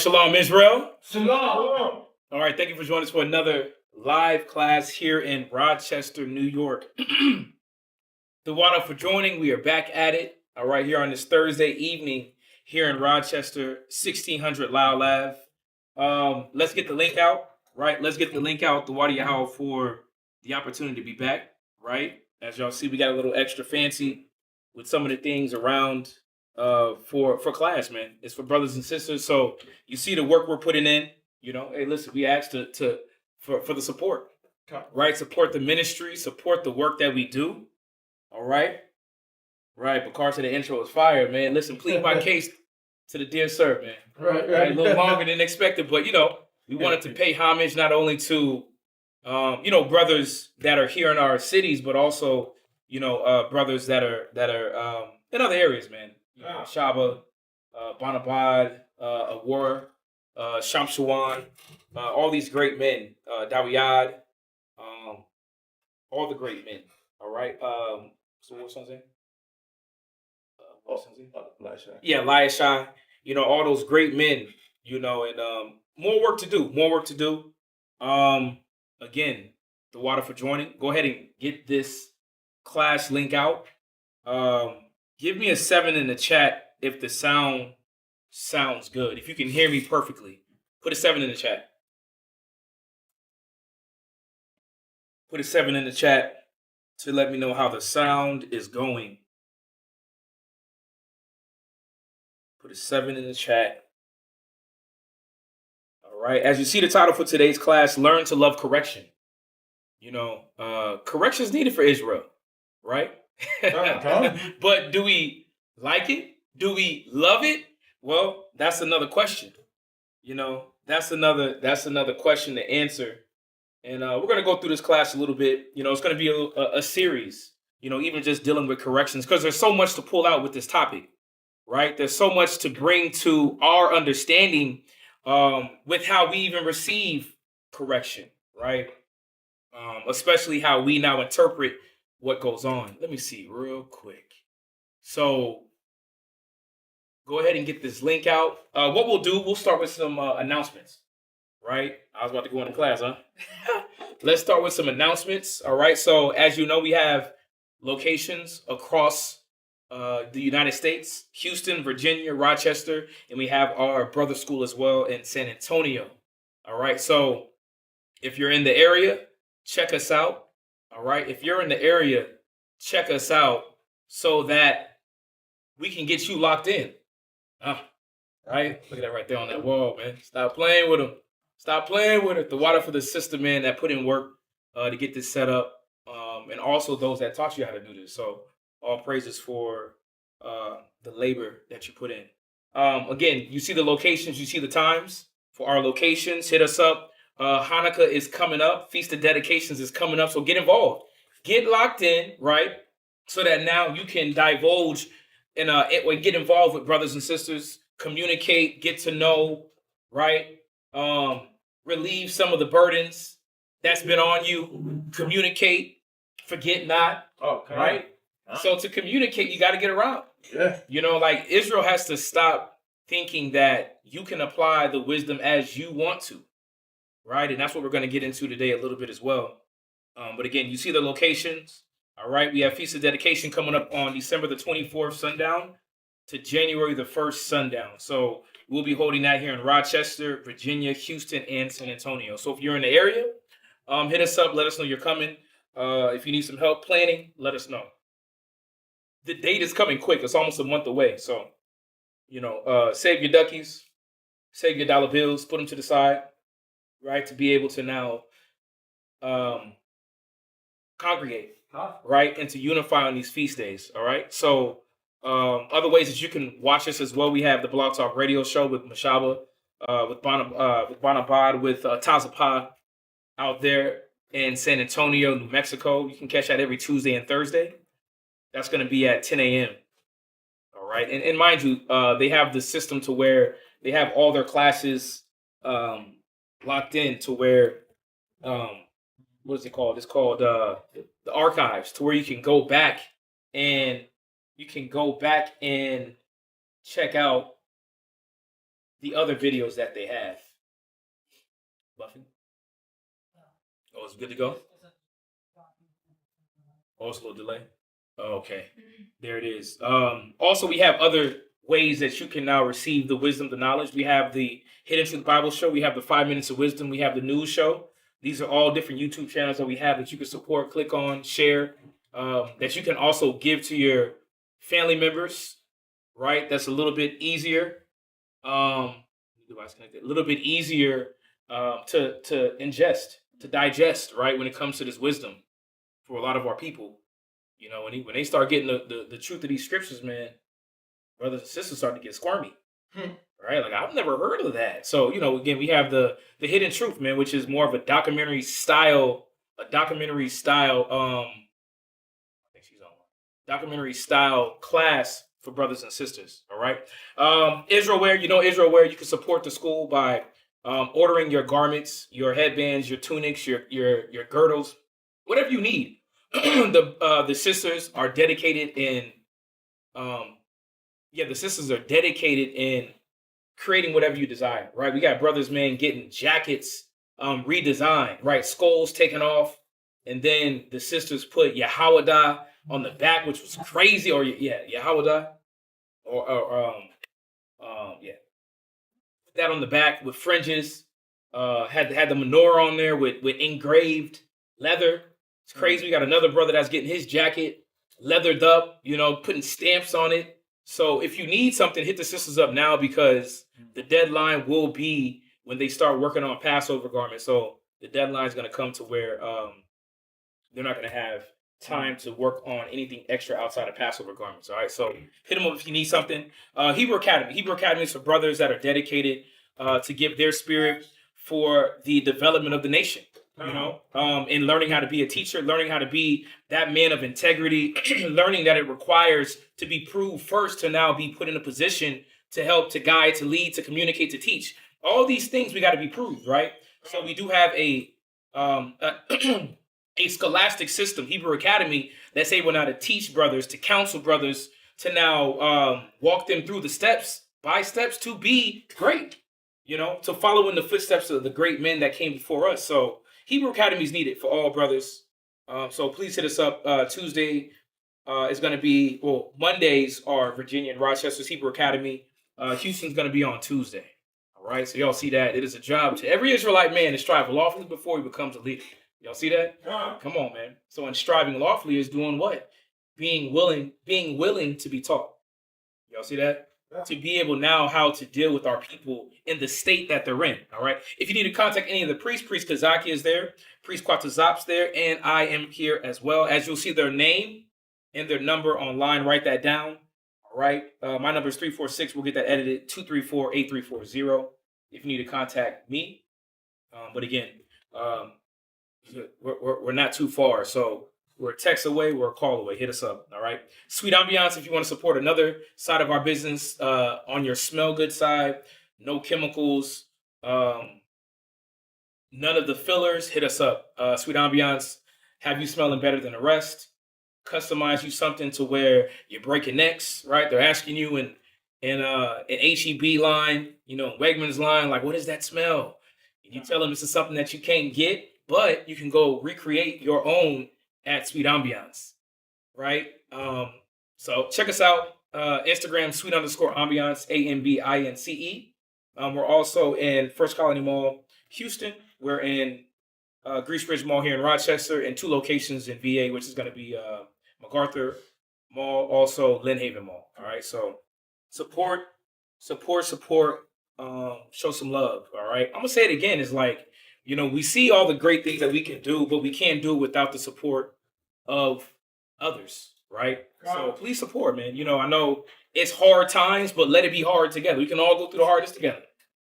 Shalom, Israel. Shalom. All right, thank you for joining us for another live class here in Rochester, New York. The water for joining. We are back at it. All right, here on this Thursday evening here in Rochester, 1600 Lyle Ave. Let's get the link out, right? Let's get the link out, the Wadi Yahweh, for the opportunity to be back, right? As y'all see, we got a little extra fancy with some of the things around for class, man. It's for brothers and sisters. So you see the work we're putting in. You know, hey, listen, we asked for the support, right? Support the ministry, support the work that we do. All right, right. Bakar said the intro was fire, man. Listen, plead my case to the dear sir, man. Right. A little longer than expected, but you know, we wanted to pay homage not only to brothers that are here in our cities, but also brothers that are in other areas, man. Shaba, Bonabad, Awar, Shamshawan, all these great men, Dawiyad, all the great men. All right. So what's his name? Yeah, Elisha. You know, all those great men. You know, and more work to do. More work to do. Again, the water for joining. Go ahead and get this class link out. Give me a 7 in the chat if the sound sounds good. If you can hear me perfectly, put a 7 in the chat. Put a 7 in the chat to let me know how the sound is going. Put a 7 in the chat. All right. As you see the title for today's class, Learn to Love Correction. You know, correction is needed for Israel, right? But do we like it? Do we love it? Well, that's another question. You know, that's another question to answer. And we're going to go through this class a little bit. You know, it's going to be a series, you know, even just dealing with corrections, because there's so much to pull out with this topic, right? There's so much to bring to our understanding with how we even receive correction, right? Especially how we now interpret what goes on. Let me see real quick. So go ahead and get this link out. What we'll do, we'll start with some announcements. Right? I was about to go into class, huh? Let's start with some announcements. All right. So as you know, we have locations across the United States, Houston, Virginia, Rochester, and we have our brother school as well in San Antonio. All right. So if you're in the area, check us out. All right. If you're in the area, check us out so that we can get you locked in. Right? Look at that right there on that wall, man. Stop playing with them. Stop playing with it. The water for the sister, man, that put in work to get this set up. And also those that taught you how to do this. So all praises for the labor that you put in. Again, you see the locations, you see the times for our locations. Hit us up. Hanukkah is coming up. Feast of Dedications is coming up. So get involved. Get locked in, right? So that now you can divulge and get involved with brothers and sisters. Communicate, get to know, right? Relieve some of the burdens that's been on you. Communicate, forget not. Okay. Right? So to communicate, you got to get around. Yeah. You know, like Israel has to stop thinking that you can apply the wisdom as you want to. Right? And that's what we're going to get into today a little bit as well. But again, you see the locations. All right. We have Feast of Dedication coming up on December the 24th sundown to January the 1st sundown. So we'll be holding that here in Rochester, Virginia, Houston, and San Antonio. So if you're in the area, hit us up. Let us know you're coming. If you need some help planning, let us know. The date is coming quick. It's almost a month away. So, you know, save your duckies, save your dollar bills, put them to the side, right, to be able to now congregate, right, and to unify on these feast days, all right? So other ways that you can watch us as well, we have the Blog Talk Radio Show with Mashaba, with Bonabad, with Tazapah out there in San Antonio, New Mexico. You can catch that every Tuesday and Thursday. That's going to be at 10 a.m. All right. And mind you, they have the system to where they have all their classes locked in to where, what is it called? It's called the archives, to where you can go back and check out the other videos that they have. Buffing? Oh, it's good to go? Oh, it's a little delay. Oh, okay. There it is. Also, we have other ways that you can now receive the wisdom, the knowledge. We have the Hidden Truth Bible Show. We have the 5 Minutes of Wisdom. We have the news show. These are all different YouTube channels that we have that you can support, click on, share, that you can also give to your family members, right? That's a little bit easier. Device connected. A little bit easier to ingest, to digest, right? When it comes to this wisdom for a lot of our people. You know, when they start getting the truth of these scriptures, man, brothers and sisters start to get squirmy. Right? Like, I've never heard of that. So, you know, again, we have the Hidden Truth, man, which is more of a documentary style, I think she's on documentary style class for brothers and sisters. All right. Israel Wear, Israel Wear, you can support the school by ordering your garments, your headbands, your tunics, your girdles, whatever you need. The sisters are dedicated in creating whatever you desire, right? We got brothers, man, getting jackets redesigned, right? Skulls taken off, and then the sisters put Yahweh on the back, which was crazy, or Yahweh, that on the back with fringes. Had the menorah on there with engraved leather. It's crazy. We got another brother that's getting his jacket leathered up, putting stamps on it. So if you need something, hit the sisters up now, because the deadline will be when they start working on Passover garments. So the deadline is going to come to where they're not going to have time to work on anything extra outside of Passover garments. All right. So hit them up if you need something. Hebrew Academy. Hebrew Academy is for brothers that are dedicated to give their spirit for the development of the nation. In learning how to be a teacher, learning how to be that man of integrity, learning that it requires to be proved first to now be put in a position to help, to guide, to lead, to communicate, to teach. All these things we got to be proved, right? So we do have a scholastic system, Hebrew Academy, that's able now to teach brothers, to counsel brothers, to now walk them through the steps by steps to be great, to follow in the footsteps of the great men that came before us. So Hebrew Academy is needed for all brothers. So please hit us up. Tuesday is going to be, Mondays are Virginia and Rochester's Hebrew Academy. Houston's going to be on Tuesday. All right. So y'all see that. It is a job to every Israelite man to strive lawfully before he becomes a leader. Y'all see that? Come on, man. So in striving lawfully is doing what? Being willing to be taught. Y'all see that? To be able now how to deal with our people in the state that they're in. All right. If you need to contact any of the priests, Priest Kazaki is there, Priest Kwatazop's there, and I am here as well. As you'll see their name and their number online, write that down. All right. My number is 346. We'll get that edited. 234-8340. If you need to contact me. But again, we're not too far. So we're a text away, we're a call away. Hit us up, all right? Sweet Ambiance, if you want to support another side of our business on your smell good side, no chemicals, none of the fillers, hit us up. Sweet Ambiance, have you smelling better than the rest. Customize you something to where you're breaking necks, right? They're asking you in an HEB line, Wegmans line, like, what is that smell? And you tell them this is something that you can't get, but you can go recreate your own at Sweet Ambiance, right? So check us out. Instagram, sweet_ambiance, AMBINCE. We're also in First Colony Mall, Houston. We're in Grease Ridge Mall here in Rochester, and 2 locations in VA, which is going to be MacArthur Mall, also Lynn Haven Mall. All right, so support. Show some love. All right, I'm gonna say it again. It's like, we see all the great things that we can do, but we can't do it without the support of others, right? So please support, man. I know it's hard times, but let it be hard together. We can all go through the hardest together,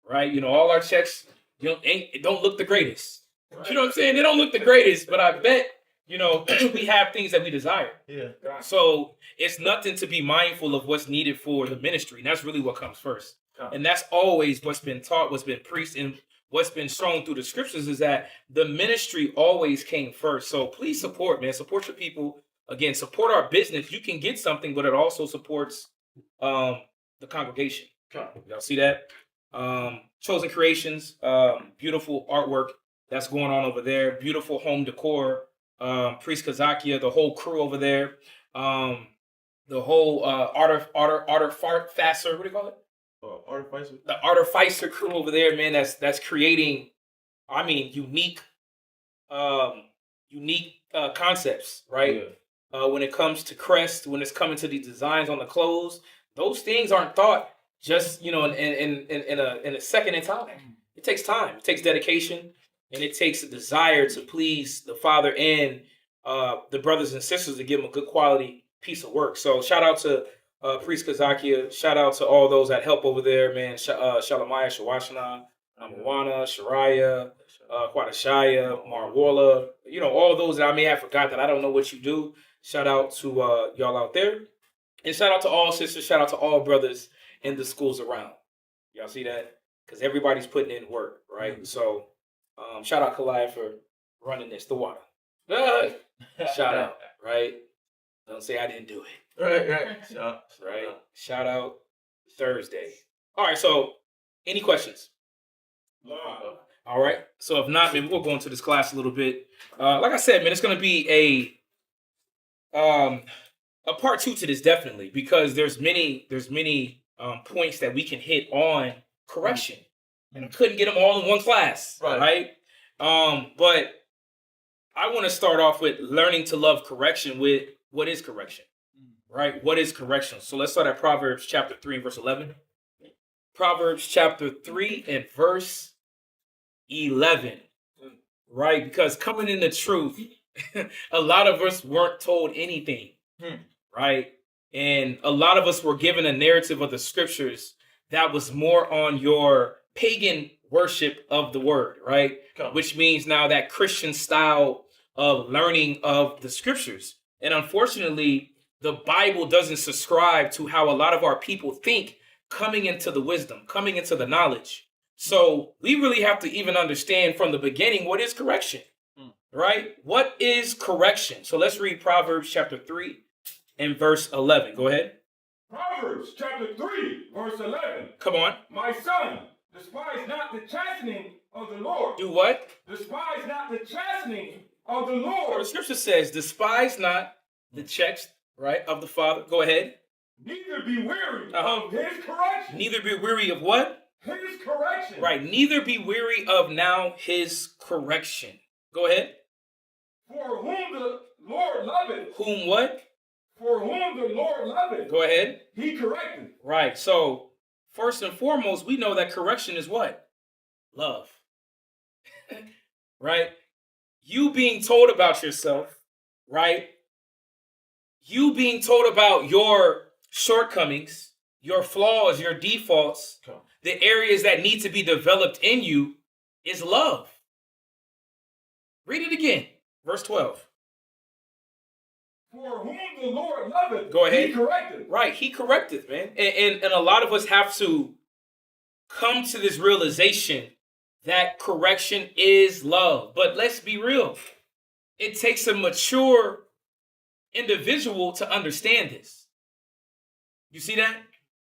right? All our checks, it don't look the greatest. Right. You know what I'm saying? They don't look the greatest, but I bet, we have things that we desire. Yeah. So it's nothing to be mindful of what's needed for the ministry. And that's really what comes first. And that's always what's been taught, what's been preached, and what's been shown through the scriptures is that the ministry always came first. So please support, man. Support your people. Again, support our business. You can get something, but it also supports the congregation. Y'all see that? Chosen Creations, beautiful artwork that's going on over there. Beautiful home decor. Priest Kazakia, the whole crew over there. The whole Artificer, what do you call it? Artificer. The Artificer crew over there, man. That's creating, I mean, unique concepts, right? Yeah. When it comes to crest, when it's coming to these designs on the clothes, those things aren't thought just in a second in time. It takes time. It takes dedication, and it takes a desire to please the Father and the brothers and sisters to give them a good quality piece of work. So shout out to Priest Kazakia. Shout out to all those that help over there, man. Shalamaya, Shawashana, Moana, Shariah, Quadashaya, Marwala, all those that I may have forgot that I don't know what you do. Shout out to y'all out there. And shout out to all sisters. Shout out to all brothers in the schools around. Y'all see that? Because everybody's putting in work, right? Mm-hmm. So shout out Kalaya for running this, the water. Shout out, right? Don't say I didn't do it. Right. Shout out Thursday. All right, so any questions? No. All right. So if not, maybe we'll go into this class a little bit. Like I said, man, it's going to be a part 2 to this, definitely, because there's many points that we can hit on correction, and I couldn't get them all in one class, right? But I want to start off with learning to love correction with what is correction, right? What is correction? So let's start at Proverbs chapter 3, verse 11. Proverbs chapter 3 and verse 11, right? Because coming in the truth, a lot of us weren't told anything, right? And a lot of us were given a narrative of the scriptures that was more on your pagan worship of the word, right? Which means now that Christian style of learning of the scriptures. And unfortunately, the Bible doesn't subscribe to how a lot of our people think coming into the wisdom, coming into the knowledge. So we really have to even understand from the beginning, what is correction, right? What is correction? So let's read Proverbs chapter 3 and verse 11. Go ahead. Proverbs chapter 3, verse 11. Come on. My son, despise not the chastening of the Lord. Do what? Despise not the chastening of the Lord. The scripture says, despise not the checks, right, of the Father. Go ahead. Neither be weary of his correction. Neither be weary of what? His correction. Right. Neither be weary of now his correction. Go ahead. For whom the Lord loveth. Whom what? For whom the Lord loveth. Go ahead. He corrected. Right. So first and foremost, we know that correction is what? Love. Right? You being told about yourself, right? You being told about your shortcomings, your flaws, your defaults, the areas that need to be developed in you is love. Read it again. Verse 12. For whom the Lord loveth, go ahead. He corrected. Right, he corrected, man. And a lot of us have to come to this realization that correction is love. But let's be real. It takes a mature individual to understand this. You see that?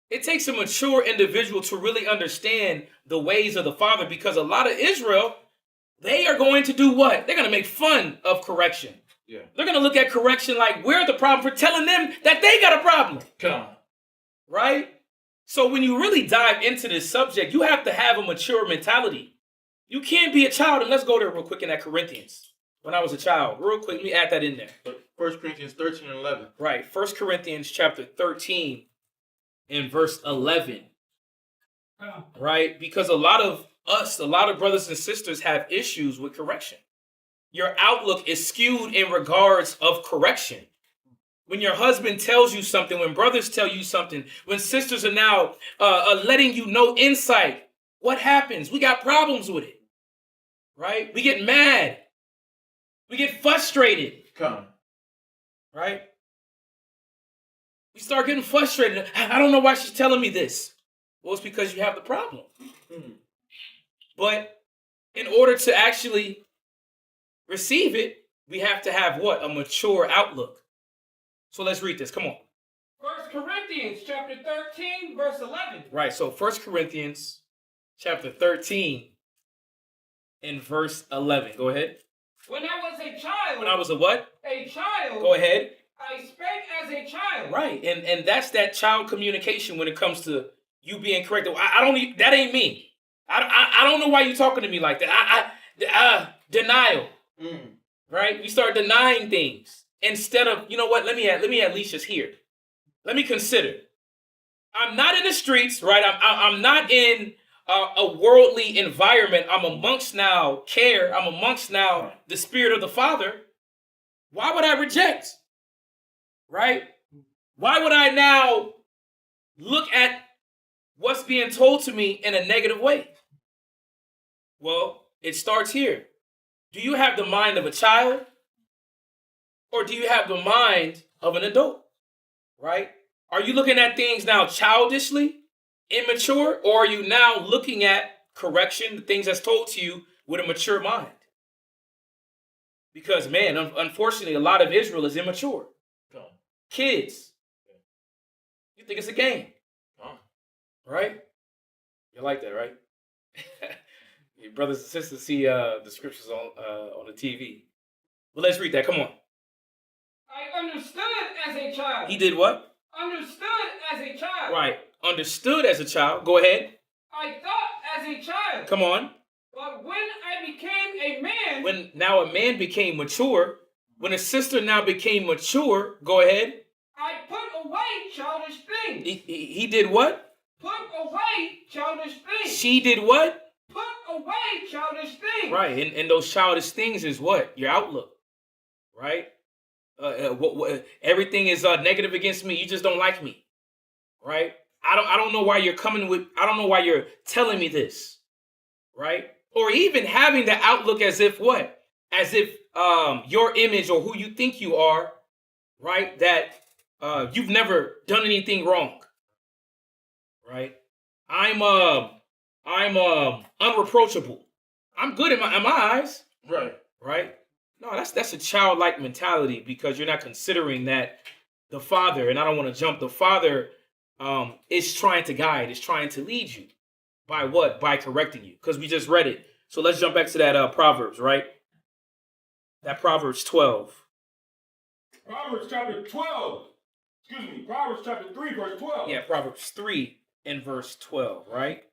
It takes a mature individual to really understand the ways of the Father, because a lot of Israel, they are going to do what? They're going to make fun of correction. Yeah. They're going to look at correction like we're the problem for telling them that they got a problem. Come on. Right? So when you really dive into this subject, you have to have a mature mentality. You can't be a child, and let's go there real quick in that Corinthians. When I was a child, real quick, let me add that in there. 1 Corinthians 13 and 11. Right, 1 Corinthians chapter 13 and verse 11. Right, because a lot of brothers and sisters have issues with correction. Your outlook is skewed in regards of correction. When your husband tells you something, when brothers tell you something, when sisters are now letting you know insight, what happens? We got problems with it, right? We get mad. We get frustrated. Right? We start getting frustrated. I don't know why she's telling me this. Well, it's because you have the problem. But in order to actually receive it, we have to have what? A mature outlook. So let's read this. Come on. 1 Corinthians chapter 13, verse 11. Right. So 1 Corinthians chapter 13 and verse 11. Go ahead. When I was a child. When I was a what? A child. Go ahead. I spake as a child. Right, and that's that child communication when it comes to you being corrected. I don't. That ain't me. I don't know why you talking to me like that. Denial. Right? We start denying things instead of, you know what? Let me at least just hear. Let me consider. I'm not in the streets, right? I'm not in a worldly environment. I'm amongst now care. I'm amongst now the Spirit of the Father. Why would I reject? Right? Why would I now look at what's being told to me in a negative way? Well, it starts here. Do you have the mind of a child? Or do you have the mind of an adult? Right? Are you looking at things now childishly, immature, or are you now looking at correction, the things that's told to you with a mature mind? Because, man, unfortunately, a lot of Israel is immature. Kids. You think it's a game. Right? You like that, right? Your brothers and sisters see the scriptures on the TV. Well, let's read that. Come on. I understood as a child. He did what? Understood as a child. Right. Understood as a child. Go ahead. I thought as a child. Come on. But when I became a man. When now a man became mature, when a sister now became mature, go ahead. I put away childish things. He did what? Put away childish things. She did what? Put away childish things. Right. And those childish things is what? Your outlook. Right? Everything is negative against me. You just don't like me. Right? I don't know why you're coming with, I don't know why you're telling me this. Right? Or even having the outlook as if what? As if your image or who you think you are, right? That you've never done anything wrong. Right? I'm unreproachable. I'm good in my eyes. Right. Right? No, that's a childlike mentality because you're not considering that the Father, and I don't want to jump, the Father is trying to guide, is trying to lead you. By what? By correcting you. Because we just read it. So let's jump back to that Proverbs, right? That Proverbs 12. Proverbs chapter 12. Excuse me. Proverbs chapter 3, verse 12. Yeah, Proverbs 3 and verse 12, right?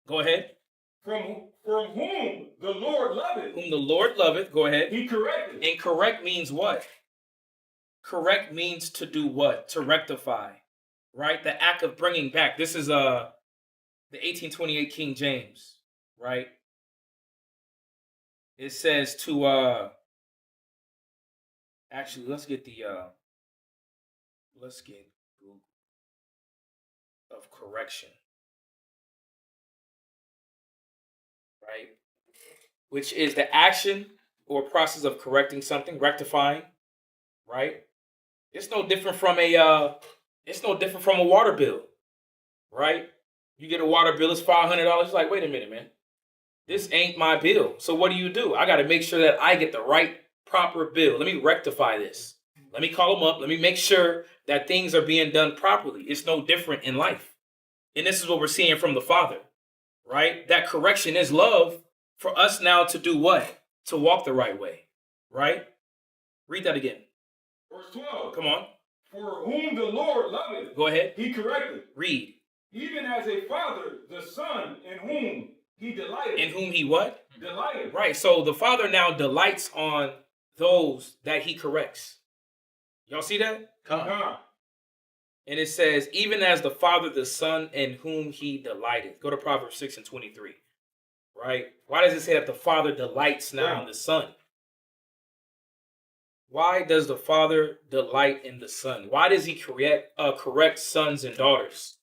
Go ahead. From whom the Lord loveth. Whom the Lord loveth. Go ahead. He corrected. And correct means what? Correct means to do what? To rectify. Right? The act of bringing back. This is the 1828 King James. Right? It says to actually let's get Google of correction. Right? Which is the action or process of correcting something, rectifying, right? It's no different from a water bill, right? You get a water bill, it's $500. Like, wait a minute, man. This ain't my bill. So what do? I got to make sure that I get the right proper bill. Let me rectify this. Let me call them up. Let me make sure that things are being done properly. It's no different in life. And this is what we're seeing from the Father. Right? That correction is love for us now to do what? To walk the right way. Right? Read that again. Verse 12. Come on. For whom the Lord loveth. Go ahead. He corrected. Read. Even as a father, the son in whom he delighted. In whom he what? Delighted. Right. So the Father now delights on those that he corrects. Y'all see that? And it says, even as the Father, the Son, in whom he delighted. Go to Proverbs 6 and 23. Right? Why does it say that the Father delights now in the Son? Why does the Father delight in the Son? Why does he correct sons and daughters?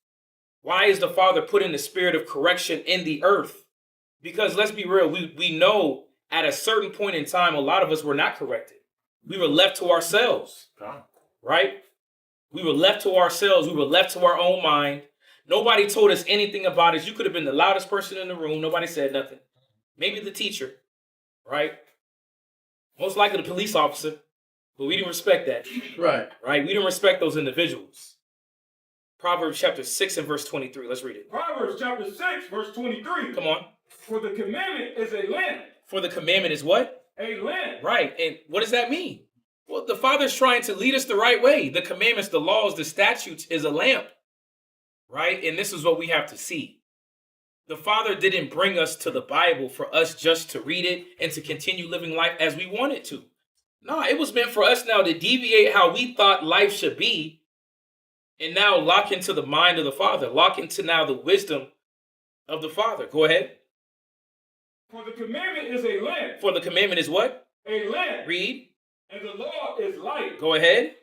Why is the Father putting the spirit of correction in the earth? Because let's be real, we know at a certain point in time, a lot of us were not corrected. We were left to ourselves. Right? We were left to ourselves. We were left to our own mind. Nobody told us anything about it. You could have been the loudest person in the room. Nobody said nothing. Maybe the teacher, right? Most likely the police officer, but we didn't respect that. Right. Right? We didn't respect those individuals. Proverbs chapter 6 and verse 23. Let's read it. Proverbs chapter 6, verse 23. Come on. For the commandment is a lamp. For the commandment is what? A lamp. Right. And what does that mean? Well, the Father's trying to lead us the right way. The commandments, the laws, the statutes is a lamp. Right? And this is what we have to see. The Father didn't bring us to the Bible for us just to read it and to continue living life as we wanted to. No, it was meant for us now to deviate how we thought life should be and now lock into the mind of the Father, lock into now the wisdom of the Father. Go ahead. For the commandment is a lamp. For the commandment is what? A lamp. Read. And the law is light. Go ahead.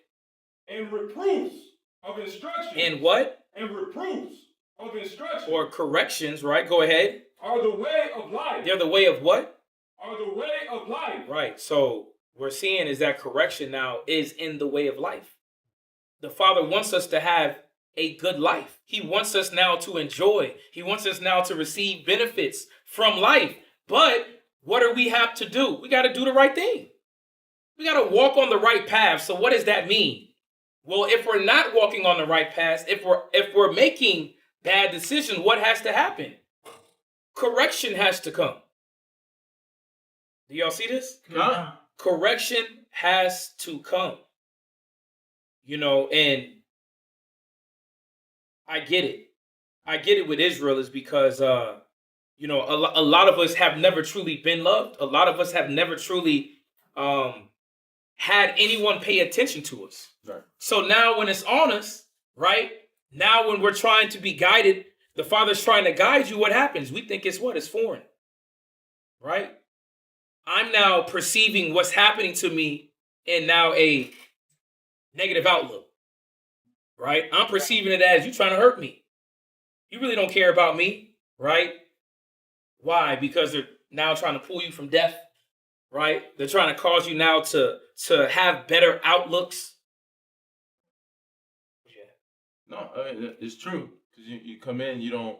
And reproofs of instruction. And what? And reproofs of instruction. Or corrections, right? Go ahead. Are the way of life. They're the way of what? Are the way of life. Right. So we're seeing is that correction now is in the way of life. The Father wants us to have a good life. He wants us now to enjoy. He wants us now to receive benefits from life. But what do we have to do? We got to do the right thing. We got to walk on the right path. So what does that mean? Well, if we're not walking on the right path, if we're making bad decisions, what has to happen? Correction has to come. Do y'all see this? Yeah. Correction has to come. You know, and I get it. I get it with Israel is because, you know, a lot of us have never truly been loved. A lot of us have never truly had anyone pay attention to us. Right. So now when it's on us, right? Now when we're trying to be guided, the Father's trying to guide you, what happens? We think it's what? It's foreign. Right? I'm now perceiving what's happening to me in now a negative outlook. Right? I'm perceiving it as you trying to hurt me. You really don't care about me. Right? Why? Because they're now trying to pull you from death. Right? They're trying to cause you now to have better outlooks. No, I mean, it's true. Because you come in, you don't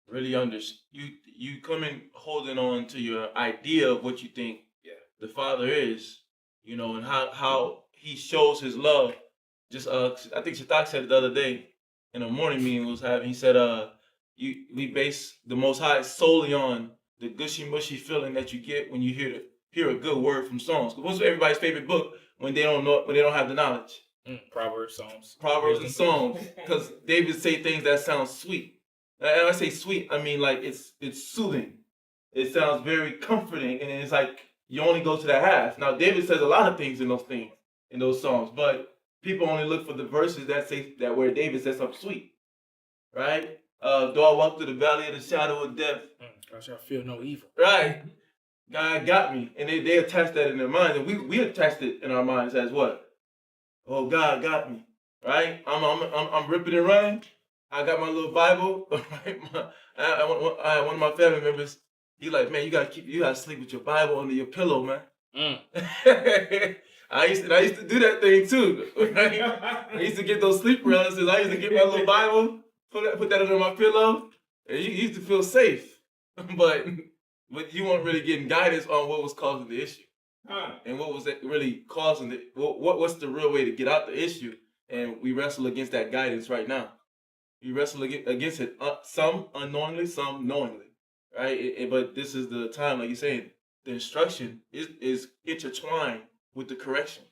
really understand. You come in holding on to your idea of what you think the Father is, you know, and how he shows his love. Just I think Shatak said it the other day in a morning meeting we was having. He said, we base the Most High solely on the gushy mushy feeling that you get when you hear a good word from Psalms. What's everybody's favorite book when they don't have the knowledge? Proverbs, Psalms. Proverbs and Psalms, because David say things that sound sweet. And I say sweet, I mean like it's soothing. It sounds very comforting, and it's like you only go to that half. Now David says a lot of things in those Psalms, but people only look for the verses that say that where David says something sweet, right? Though I walk through the valley of the shadow of death, I shall feel no evil. right? God got me, and they attach that in their minds, and we attached it in our minds as what? Oh, God got me, right? I'm ripping and running. I got my little Bible. Right? One of my family members, he like, man, you gotta sleep with your Bible under your pillow, man. I used to do that thing too. Right? I used to get those sleep paralysis. I used to get my little Bible, put that under my pillow, and you used to feel safe. But you weren't really getting guidance on what was causing the issue. And what was really causing it? What's the real way to get out the issue? And we wrestle against that guidance right now. We wrestle against it, some unknowingly, some knowingly, right? But this is the time, like you're saying, the instruction is intertwined with the correction,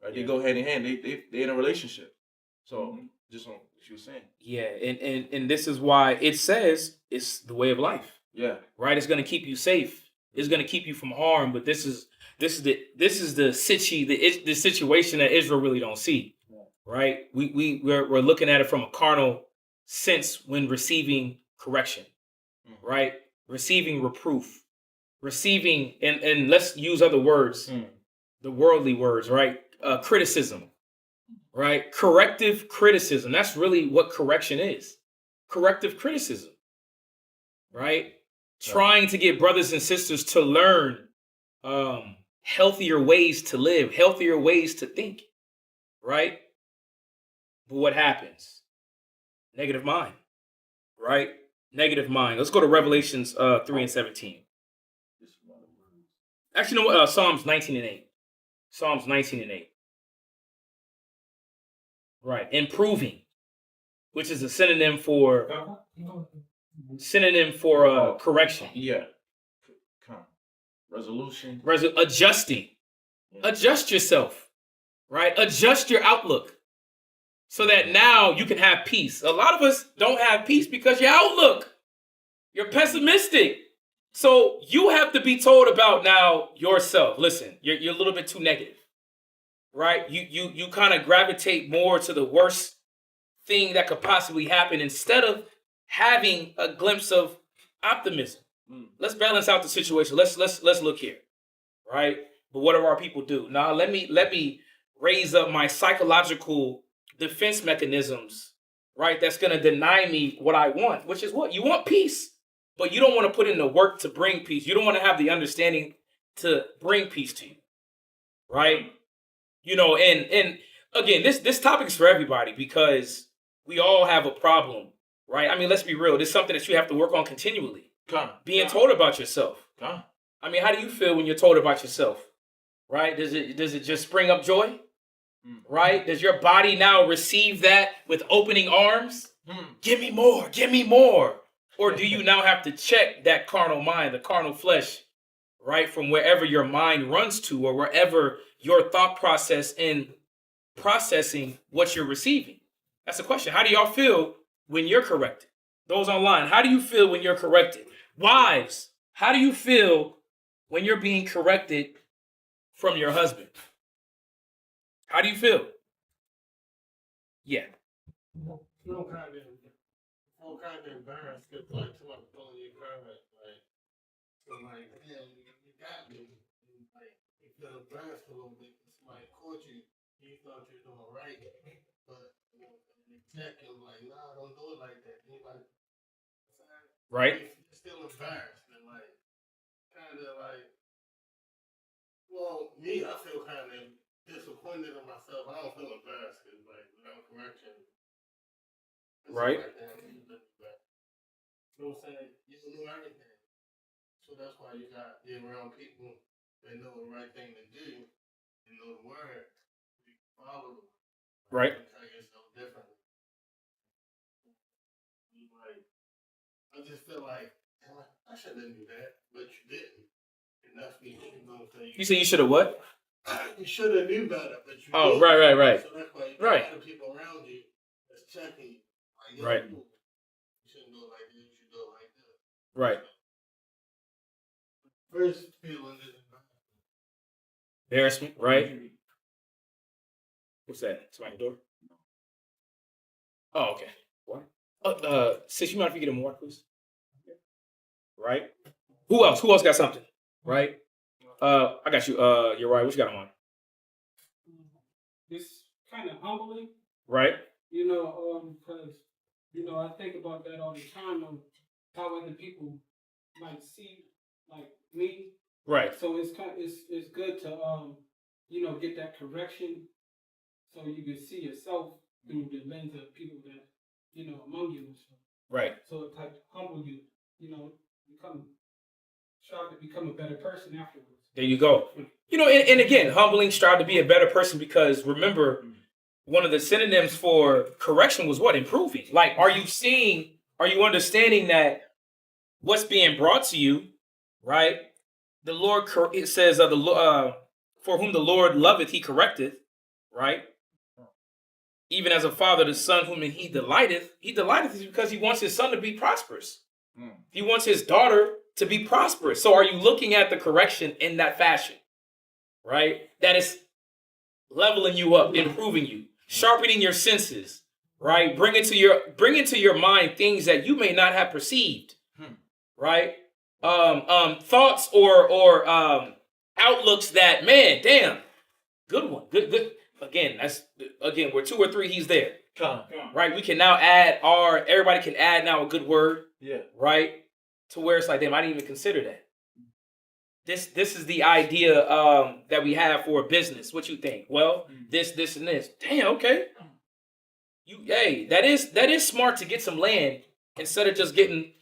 right? They go hand in hand. They in a relationship. So just on what you were saying. Yeah, and this is why it says it's the way of life. Yeah. Right? It's going to keep you safe. It's going to keep you from harm. But this is the situation that Israel really don't see. Yeah. Right? We're looking at it from a carnal sense when receiving correction. Mm-hmm. Right? Receiving reproof. Receiving and let's use other words, the worldly words, right? Criticism. Right? Corrective criticism. That's really what correction is. Corrective criticism. Right? Trying to get brothers and sisters to learn healthier ways to live, healthier ways to think, right? But what happens? Negative mind, right? Negative mind. Let's go to Revelations 3 and 17. Actually, no, Psalms 19 and 8. Psalms 19 and 8. Right. Improving. which is a synonym for correction. Yeah. Resolution. Adjusting. Adjust yourself, right? Adjust your outlook so that now you can have peace. A lot of us don't have peace because your outlook, you're pessimistic. So you have to be told about now yourself. Listen, you're a little bit too negative, right? You kind of gravitate more to the worst thing that could possibly happen instead of having a glimpse of optimism. Let's balance out the situation. Let's look here, right? But what do our people do? Now let me raise up my psychological defense mechanisms, right? That's gonna deny me what I want, which is what? You want peace, but you don't want to put in the work to bring peace. You don't want to have the understanding to bring peace to you, right? You know, and again, this topic is for everybody because we all have a problem, right? I mean, let's be real. This is something that you have to work on continually. Being told about yourself. I mean, how do you feel when you're told about yourself? Right? Does it just spring up joy? Right? Does your body now receive that with opening arms? Give me more, give me more. Or do you now have to check that carnal mind, the carnal flesh, right? From wherever your mind runs to or wherever your thought process in processing what you're receiving. That's the question. How do y'all feel when you're corrected? Those online, how do you feel when you're corrected? Wives, how do you feel when you're being corrected from your husband? How do you feel? Yeah. Feel kind of embarrassed because like somebody pulling your car like so like damn you got me and, like you feel embarrassed a little bit because somebody caught you thought you were doing right but you check and like nah don't do it like that and you like Right. You're still embarrassed and like kind of like well me I feel kind of disappointed in myself. I don't feel embarrassed because like without correction. Right. Like that, you know what I'm saying? You don't know everything. So that's why you got to be around people that know the right thing to do and know the word. You follow them. Right. Try yourself differently. Like, I just feel like, I should have knew that, but you didn't. And that's me, you know what I'm saying? You say you should have what? You should have knew better, but you Oh, didn't. right. So that's why you Right. got the people around you that's checking you. Like, Right. You shouldn't do it like this, you should do it like this. Right. First feeling is Embarrassment, right? What's that? Somebody at the door? Oh, okay. What? Sis, you mind if you get him water, please? Right? Who else? Who else got something? Right? I got you. You're right. What you got on? It's kind of humbling, Right? because I think about that all the time of how other people might see like me. Right. So it's good to get that correction, so you can see yourself through the lens of people that among you and stuff. Right. So it like humble you, strive to become a better person afterwards. There you go. And again, humbling, strive to be a better person because remember, one of the synonyms for correction was what? Improving. Like, are you understanding that what's being brought to you, right? The Lord, it says, for whom the Lord loveth, he correcteth, right? Even as a father, the son whom he delighteth because he wants his son to be prosperous. He wants his daughter to be prosperous. So are you looking at the correction in that fashion, right? That is leveling you up, improving you, sharpening your senses, right? Bring into your mind things that you may not have perceived, right? Thoughts or outlooks that, man, damn, good one, good. Again, where 2 or 3, he's there. Right? We can now everybody can add now a good word. Yeah. Right? To where it's like, damn, I didn't even consider that. This is the idea that we have for a business. What you think? Well, this, and this. Damn, okay. That is smart to get some land instead of just getting,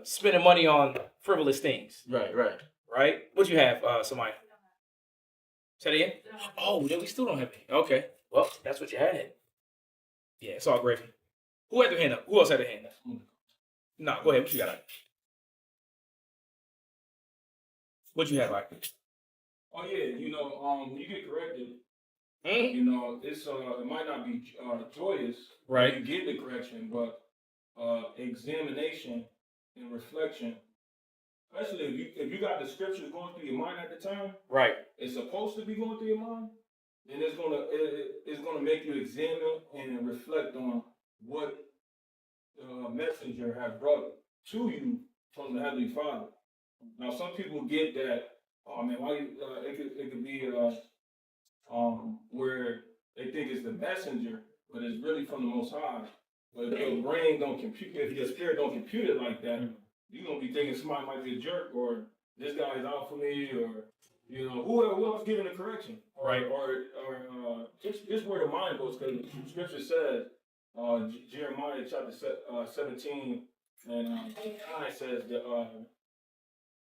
spending money on frivolous things. Right? What you have, somebody? Say it again? Oh, then we still don't have any. Okay. Well, that's what you had. Yeah, it's all gravy. Who had their hand up? Who else had their hand up? No, go ahead. What you got? What you have, like? Oh yeah, you know, when you get corrected, Mm-hmm. you know, it's it might not be joyous Right. when you get the correction, but examination and reflection, especially if you got the scriptures going through your mind at the time, Right. it's supposed to be going through your mind, then it's gonna make you examine and reflect on what the messenger has brought to you from the Heavenly Father. Now, some people get that. Oh man, why? It could be where they think it's the messenger, but it's really from the Most High. But if your brain don't compute, if your spirit don't compute it like that, you're gonna be thinking somebody might be a jerk, or this guy is out for me, or you know, who else giving the correction, Right. or just where the mind goes, because Scripture says, Jeremiah chapter 17 and 9 says that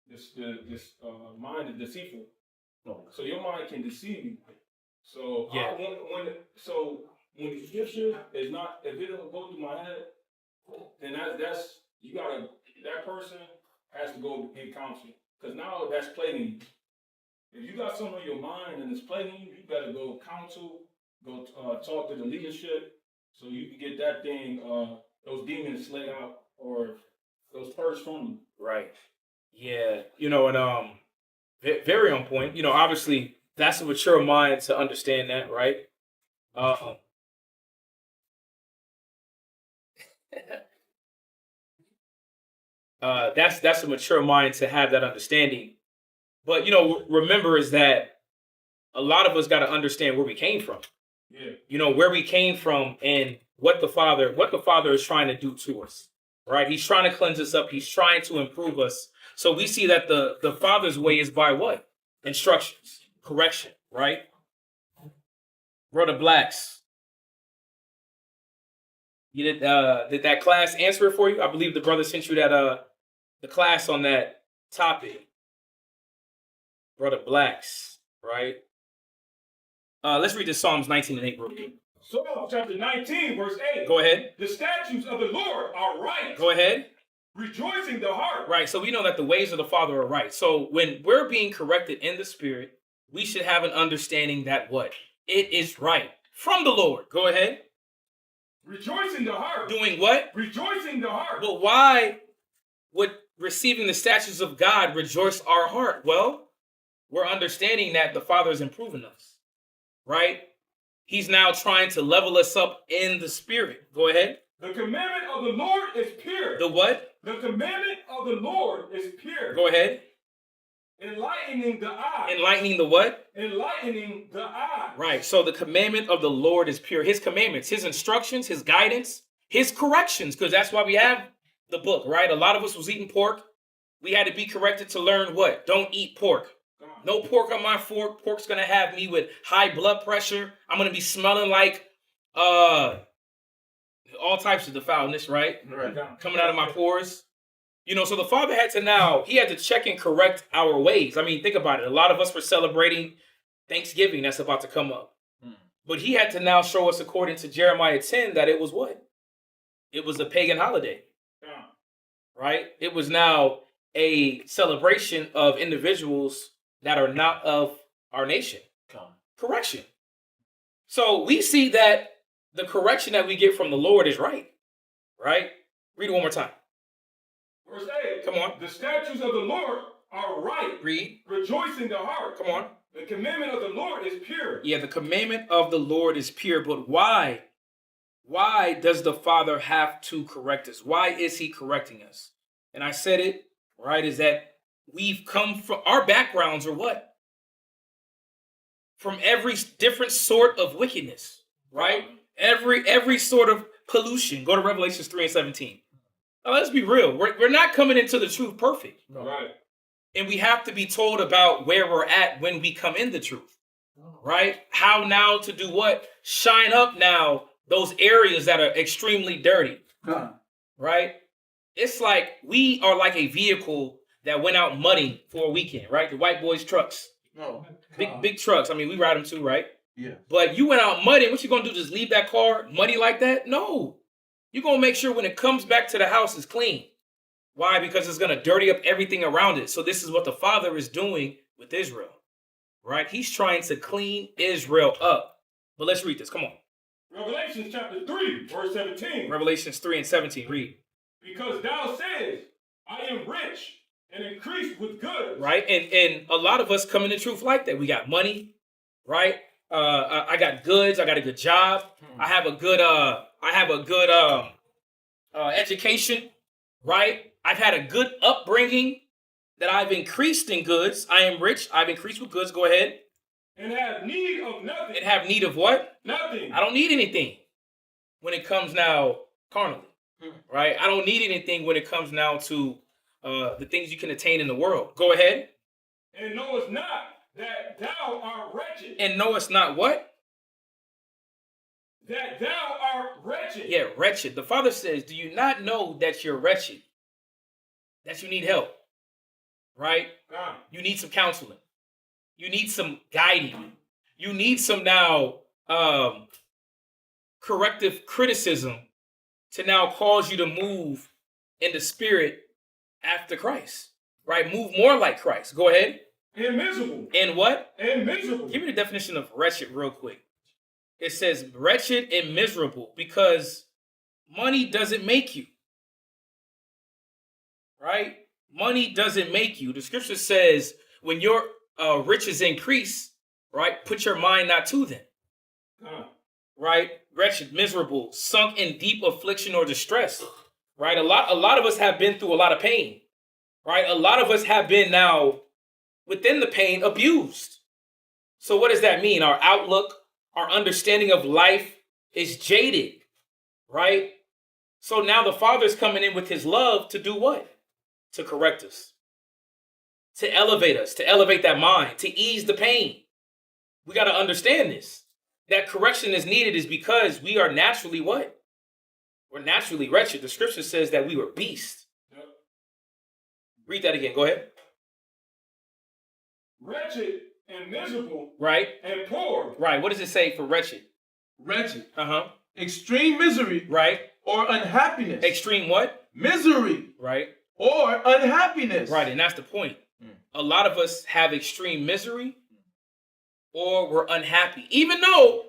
this mind is deceitful. So your mind can deceive you. So Yeah. when the scripture is not, if it don't go through my head, then that's you gotta, that person has to go get counsel, because now that's plaguing you. If you got something on your mind and it's plaguing you, you better go counsel, go talk to the leadership, so you can get that thing, those demons slayed out, or those purged from you. Right. Yeah. You know, and very on point. You know, obviously that's a mature mind to understand that, right? That's a mature mind to have that understanding. But you know, remember is that a lot of us got to understand where we came from. Yeah. You know, where we came from and what the Father is trying to do to us. Right? He's trying to cleanse us up. He's trying to improve us. So we see that the Father's way is by what? Instructions, correction, right? Brother Blacks, you did that class answer it for you? I believe the brother sent you that the class on that topic. Brother Blacks, right? Let's read this Psalms 19 and 8 real quick. Psalm chapter 19, verse 8. Go ahead. The statutes of the Lord are right. Go ahead. Rejoicing the heart. Right. So we know that the ways of the Father are right. So when we're being corrected in the Spirit, we should have an understanding that what? It is right from the Lord. Go ahead. Rejoicing the heart. Doing what? Rejoicing the heart. But why would receiving the statutes of God rejoice our heart? Well, we're understanding that the Father is improving us, right? He's now trying to level us up in the Spirit. Go ahead. The commandment of the Lord is pure. The what? The commandment of the Lord is pure. Go ahead. Enlightening the eye. Enlightening the what? Enlightening the eye. Right. So the commandment of the Lord is pure. His commandments, his instructions, his guidance, his corrections, because that's why we have the book, right? A lot of us was eating pork. We had to be corrected to learn what? Don't eat pork. No pork on my fork. Pork's going to have me with high blood pressure. I'm going to be smelling like all types of defoulness, right? Coming out of my pores. You know, so the Father had to check and correct our ways. I mean, think about it. A lot of us were celebrating Thanksgiving that's about to come up. But he had to now show us, according to Jeremiah 10, that it was what? It was a pagan holiday. Right? It was now a celebration of individuals that are not of our nation. Correction. So we see that the correction that we get from the Lord is right. Right? Read it one more time. Verse 8. Come on. The statutes of the Lord are right. Read. Rejoicing the heart. Come on. The commandment of the Lord is pure. Yeah, the commandment of the Lord is pure. But why? Why does the Father have to correct us? Why is he correcting us? And I said it, right, is that we've come from, our backgrounds are what? From every different sort of wickedness, right? Every sort of pollution. Go to Revelations 3 and 17. Now, let's be real. We're not coming into the truth perfect. Right. And we have to be told about where we're at when we come in the truth, right? How now to do what? Shine up now those areas that are extremely dirty, right? It's like we are like a vehicle that went out mudding for a weekend, right? The white boys trucks. Big trucks. I mean, we ride them too, right? Yeah. But you went out muddy. What you gonna do? Just leave that car muddy like that? No. You're gonna make sure when it comes back to the house it's clean. Why? Because it's gonna dirty up everything around it. So this is what the Father is doing with Israel, right? He's trying to clean Israel up. But let's read this. Come on. Revelation chapter 3, verse 17. Revelations 3 and 17. Read. Because thou sayest, I am rich and increase with goods. Right? And a lot of us come in the truth like that. We got money, right? I got goods. I got a good job. I have a good education, right? I've had a good upbringing that I've increased in goods. I am rich. I've increased with goods. Go ahead. And have need of nothing. And have need of what? Nothing. I don't need anything when it comes now carnally, right? I don't need anything when it comes now to the things you can attain in the world. Go ahead. And knowest not that thou art wretched. And knowest not what? That thou art wretched. Yeah, wretched. The Father says, do you not know that you're wretched? That you need help, right? You need some counseling. You need some guiding. You need some now corrective criticism to now cause you to move in the spirit after Christ, right? Move more like Christ. Go ahead. And miserable. And what? And miserable. Give me the definition of wretched real quick. It says wretched and miserable because money doesn't make you, right? Money doesn't make you. The scripture says when your riches increase, right, put your mind not to them, right? Wretched, miserable, sunk in deep affliction or distress, right? A lot of us have been through a lot of pain, right? A lot of us have been now within the pain abused. So what does that mean? Our outlook, our understanding of life is jaded, right? So now the Father's coming in with his love to do what? To correct us, to elevate us, to elevate that mind, to ease the pain. We got to understand this. That correction is needed is because we are naturally what? We're naturally wretched. The scripture says that we were beasts. Yep. Read that again. Go ahead. Wretched and miserable. Right. And poor. Right. What does it say for wretched? Wretched. Uh-huh. Extreme misery. Right. Or unhappiness. Extreme what? Misery. Right. Or unhappiness. Right. And that's the point. A lot of us have extreme misery or we're unhappy, even though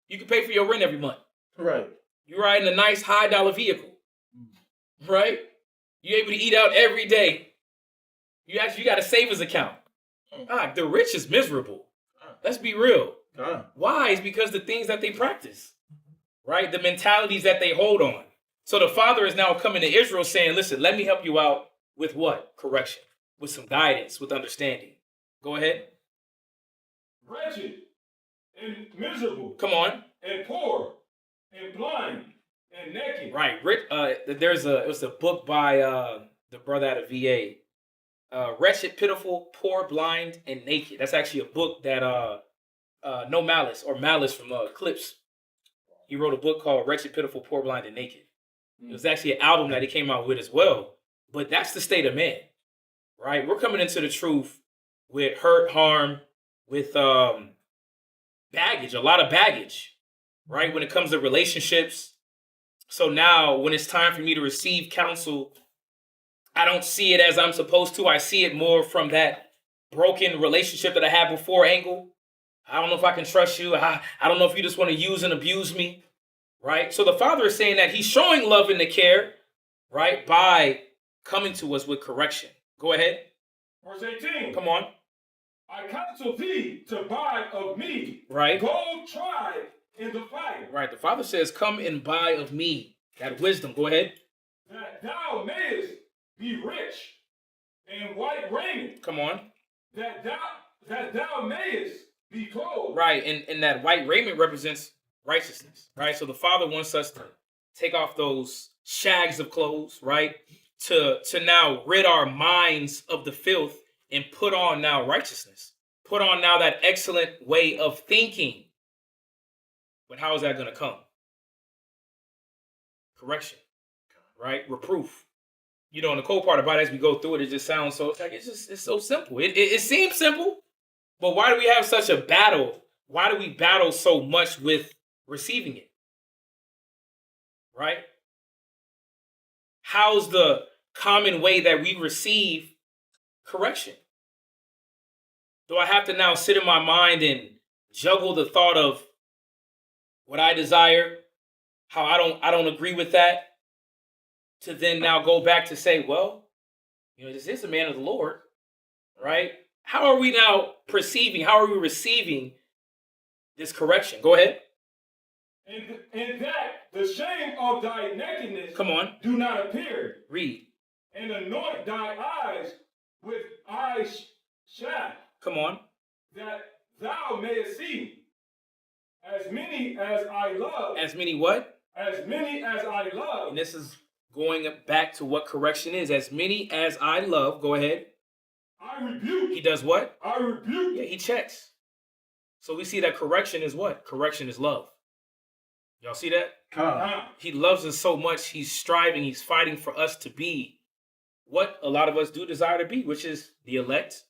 you can pay for your rent every month. Right. You're riding a nice high dollar vehicle, right? You're able to eat out every day. You got a savings account. The rich is miserable. Let's be real. Why? It's because the things that they practice, right? The mentalities that they hold on. So the Father is now coming to Israel saying, listen, let me help you out with what? Correction, with some guidance, with understanding. Go ahead. Wretched and miserable. Come on. And poor and blind and naked. Right. It was a book by the brother out of VA. Wretched, pitiful, poor, blind, and naked. That's actually a book that No Malice or Malice from Clips. He wrote a book called Wretched, Pitiful, Poor, Blind, and Naked. It was actually an album that he came out with as well. But that's the state of man, right? We're coming into the truth with hurt, harm, with baggage, a lot of baggage, right? When it comes to relationships. So now when it's time for me to receive counsel, I don't see it as I'm supposed to. I see it more from that broken relationship that I had before angle. I don't know if I can trust you. I don't know if you just want to use and abuse me, right? So the Father is saying that he's showing love and the care, right, by coming to us with correction. Go ahead. Verse 18. Come on. I counsel thee to buy of me, right, gold tried in the fire. Right. The Father says, come and buy of me that wisdom. Go ahead. That thou mayest be rich in white raiment. Come on. That thou mayest be clothed. Right. And that white raiment represents righteousness. Right. So the Father wants us to take off those shags of clothes, right? To now rid our minds of the filth and put on now righteousness. Put on now that excellent way of thinking. But how is that going to come? Correction, right? Reproof. You know, and the cool part about it, as we go through it, it just sounds so, it's so simple. It seems simple, but why do we have such a battle why do we battle so much with receiving it? Right? How's the common way that we receive correction? Do I have to now sit in my mind and juggle the thought of what I desire, how I don't agree with that, to then now go back to say, well, this is a man of the Lord, right? How are we now perceiving? How are we receiving this correction? Go ahead. And that the shame of thy nakedness Come on. do not appear. Read. And anoint thy eyes with eye shine, Come on. that thou mayest see as many as I love. As many what? As many as I love. And this is going back to what correction is. As many as I love. Go ahead. I rebuke. He does what? I rebuke. Yeah, he checks. So we see that correction is what? Correction is love. Y'all see that? He loves us so much. He's striving. He's fighting for us to be what a lot of us do desire to be, which is the elect,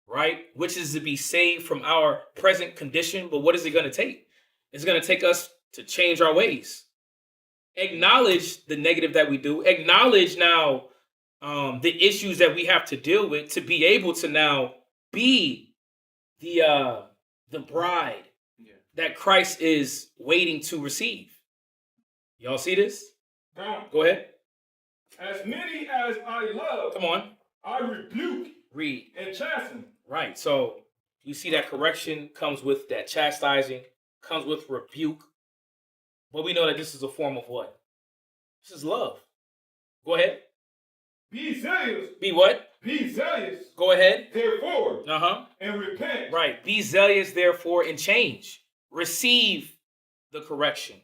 right? Which is to be saved from our present condition. But what is it going to take? It's going to take us to change our ways. Acknowledge the negative that we do. Acknowledge now the issues that we have to deal with to be able to now be the bride that Christ is waiting to receive. Y'all see this? Go ahead. As many as I love. Come on. I rebuke. Read. And chasten. Right. So you see that correction comes with that chastising, comes with rebuke. But we know that this is a form of what? This is love. Go ahead. Be zealous. Be what? Be zealous. Go ahead. Therefore. Uh-huh. And repent. Right. Be zealous, therefore, and change. Receive the correction.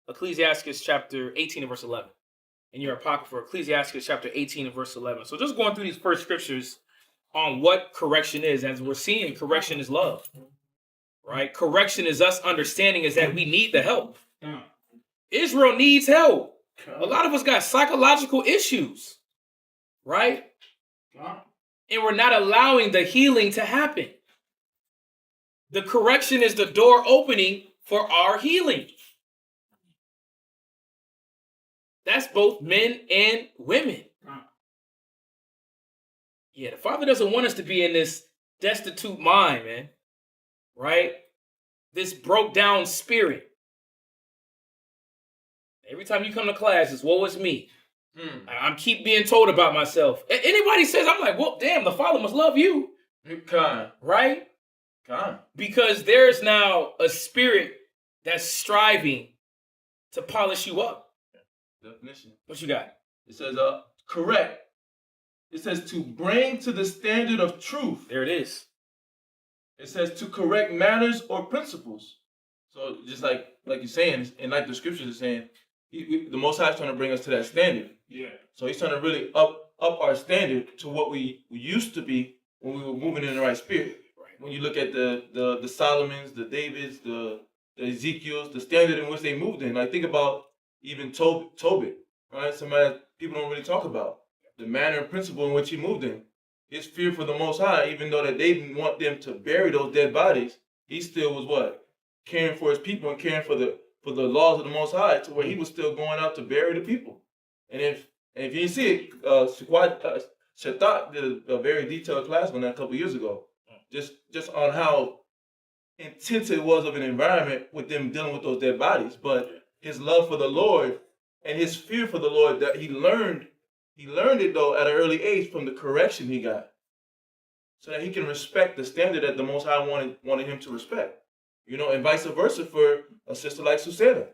Ecclesiastes chapter 18 and verse 11. In your apocrypha, Ecclesiastes chapter 18 and verse 11. So just going through these first scriptures on what correction is. As we're seeing, correction is love. Right? Correction is us understanding is that we need the help. Israel needs help. A lot of us got psychological issues. Right? And we're not allowing the healing to happen. The correction is the door opening for our healing. That's both men and women. Yeah, the Father doesn't want us to be in this destitute mind, man. Right? This broke down spirit. Every time you come to class, it's woe is me. I'm keep being told about myself. Anybody says, I'm like, well, damn, the Father must love you. Right? Because there's now a spirit that's striving to polish you up. Definition. What you got? It says, correct. It says to bring to the standard of truth. There it is. It says to correct manners or principles. So just like you're saying, and like the scriptures are saying, the Most High is trying to bring us to that standard. Yeah. So he's trying to really up our standard to what we used to be when we were moving in the right spirit. Right. When you look at the Solomons, the Davids, the Ezekiels, the standard in which they moved in. Like think about even Tobit, right? Somebody people don't really talk about. The manner and principle in which he moved in. His fear for the Most High, even though that they didn't want them to bury those dead bodies, he still was what? Caring for his people and caring for the laws of the Most High, to where he was still going out to bury the people. And if you didn't see it, Shatat did a very detailed class on that a couple years ago, just on how intense it was of an environment with them dealing with those dead bodies. But his love for the Lord and his fear for the Lord, that he learned it though at an early age from the correction he got, so that he can respect the standard that the Most High wanted him to respect. And vice versa for a sister like Susanna.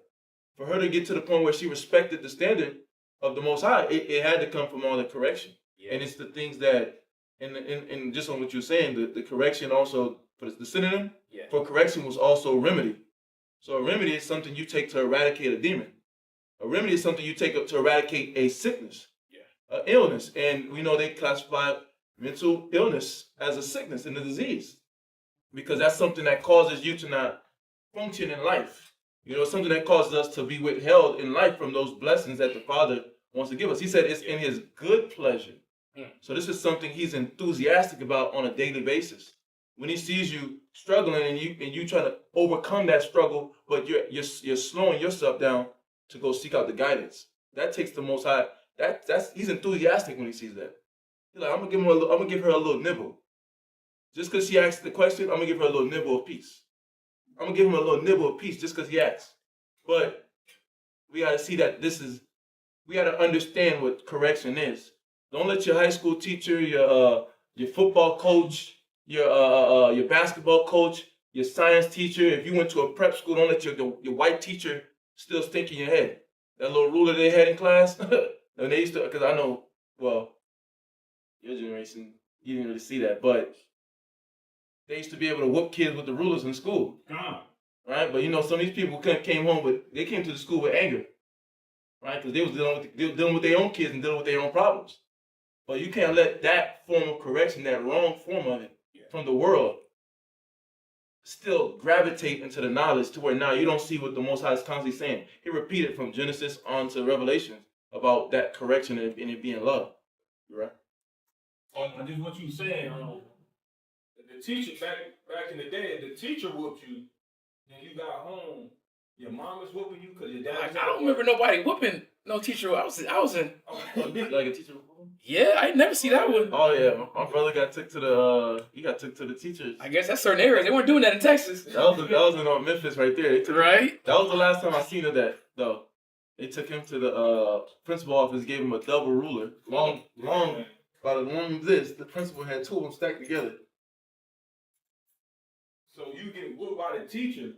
For her to get to the point where she respected the standard of the Most High, it had to come from all the correction. Yeah. And it's the things that, and just on what you're saying, the correction also, for the synonym for correction was also remedy. So a remedy is something you take to eradicate a demon. A remedy is something you take up to eradicate a sickness, an illness. And we know they classify mental illness as a sickness and a disease, because that's something that causes you to not function in life. Something that causes us to be withheld in life from those blessings that the Father wants to give us. He said it's in his good pleasure. So this is something he's enthusiastic about on a daily basis. when he sees you struggling and you try to overcome that struggle, but you're slowing yourself down to go seek out the guidance. That takes the Most High. That's he's enthusiastic when he sees that. He's like, I'm gonna give her a little nibble. Just because she asked the question, I'm gonna give her a little nibble of peace. I'm gonna give him a little nibble of peace just because he asked. But we gotta see that we gotta understand what correction is. Don't let your high school teacher, your football coach, your basketball coach, your science teacher. If you went to a prep school, don't let your white teacher still stink in your head. That little ruler they had in class, and they used to. Because I know, well, your generation, you didn't really see that, but they used to be able to whoop kids with the rulers in school, right? But some of these people came home they came to the school with anger, right? Because they was dealing with their own kids and dealing with their own problems. But you can't let that form of correction, that wrong form of it from the world, still gravitate into the knowledge to where now you don't see what the Most High is constantly saying. He repeated from Genesis on to Revelation about that correction and it being love. Right? On just what you saying, the teacher back in the day, the teacher whooped you, then you got home. Your mom was whooping you because your dad. I don't remember nobody whooping no teacher. I was in. Like a teacher. Yeah, I never see that one. Oh yeah, my brother got took to the teachers. I guess that's certain areas. They weren't doing that in Texas. That was in Memphis right there. Right. That was the last time I seen of that though. They took him to the principal office, gave him a double ruler, long, about as long as this. The principal had two of them stacked together. So you get whooped by the teacher,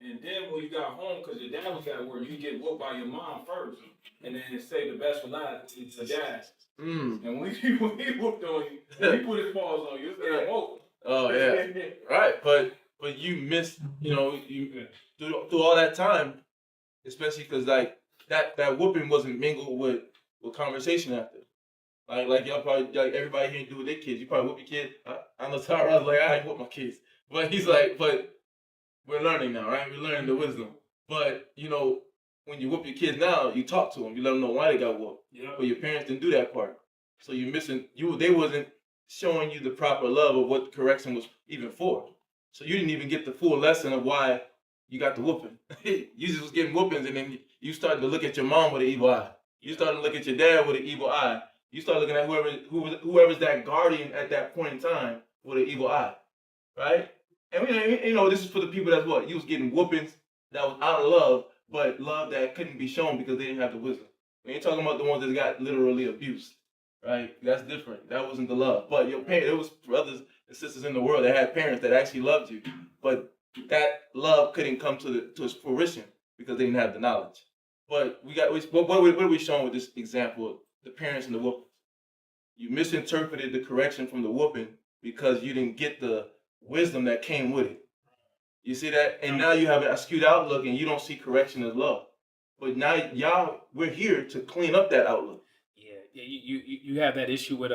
and then when you got home, because your dad was at work, you get whooped by your mom first, and then say the best for last, it's the dad. And when he whooped on you, he put his paws on you, it's like, whoa. Oh yeah, right. But you missed, you through all that time, especially because like that whooping wasn't mingled with conversation after. Like y'all probably like everybody here do with their kids. You probably whoop your kid. I know Tara was like, I ain't whoop my kids, but he's like, but we're learning now, right? We're learning the wisdom. But when you whoop your kids now, you talk to them. You let them know why they got whooped. Yeah. But your parents didn't do that part. So you're missing. They wasn't showing you the proper love of what correction was even for. So you didn't even get the full lesson of why you got the whooping. You just was getting whoopings, and then you started to look at your mom with an evil eye. You started to look at your dad with an evil eye. You start looking at whoever's that guardian at that point in time with an evil eye, right? And this is for the people that's what you was getting whoopings that was out of love, but love that couldn't be shown because they didn't have the wisdom. We ain't talking about the ones that got literally abused, right? That's different. That wasn't the love. But your parents, there was brothers and sisters in the world that had parents that actually loved you, but that love couldn't come to its fruition because they didn't have the knowledge. But what are we showing with this example of the parents and the whooping? You misinterpreted the correction from the whooping because you didn't get the wisdom that came with it. You see that? And now you have a skewed outlook and you don't see correction as love. But now we're here to clean up that outlook. Yeah. You have that issue with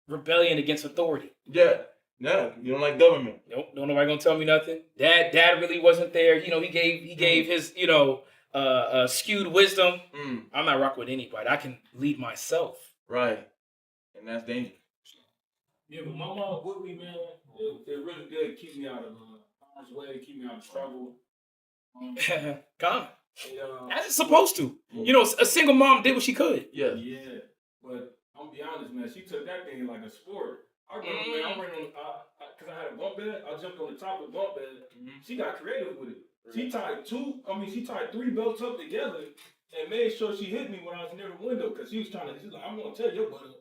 rebellion against authority. Yeah. You don't like government. Nope. Don't nobody gonna tell me nothing. Dad really wasn't there. He gave his skewed wisdom. I'm not rocking with anybody. I can lead myself. Right. And that's dangerous. Yeah, but my mom whooped me, man. It really did keep me out of harm's way, keep me out of trouble. Gone. As it's supposed to. A single mom did what she could. Yeah. Yeah. But I'm gonna be honest, man. She took that thing like a sport. I remember, man, I ran on, because I had a bunk bed. I jumped on the top of the bunk bed. She got creative with it. She tied three belts up together and made sure she hit me when I was near the window because she was like, I'm gonna tear your butt up.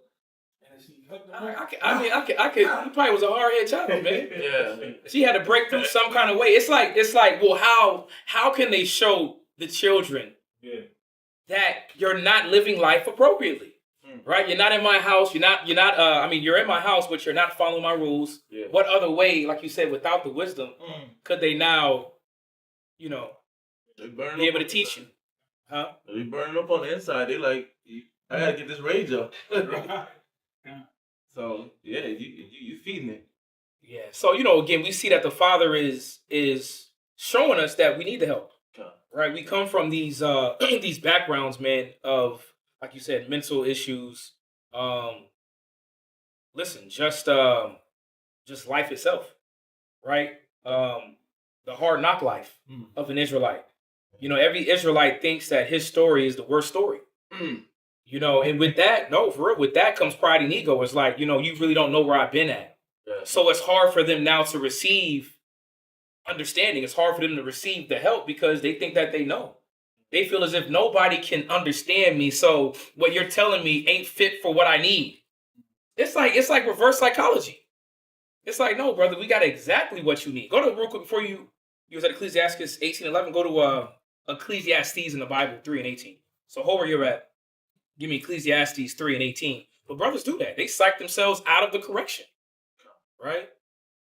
And she hooked me. I could. He probably was a hard-headed child, man. Yeah. She had to break through some kind of way. It's like, well, how can they show the children that you're not living life appropriately? Right? You're not in my house. You're not. You're in my house, but you're not following my rules. Yeah. What other way, like you said, without the wisdom, could they now, be able to teach you? Huh? They burning up on the inside. They like, I gotta get this rage up. So yeah, you feeding it. Yeah. So again, we see that the Father is showing us that we need the help. Right? We come from these these backgrounds, man, of, like you said, mental issues. Listen, just life itself. right? The hard knock life of an Israelite. You know, every Israelite thinks that his story is the worst story. You know, and with that, no, for real, with that comes pride and ego. It's like, you know, you really don't know where I've been at. Yeah. So it's hard for them now to receive understanding. It's hard for them to receive the help because they think that they know. They feel as if nobody can understand me. So what you're telling me ain't fit for what I need. It's like reverse psychology. It's like, no, brother, we got exactly what you need. Go to real quick before you was at Ecclesiastes 18:11. Go to Ecclesiastes in the Bible 3:18. So hold where you're at. Give me Ecclesiastes 3:18. But brothers do that. They psych themselves out of the correction. Right?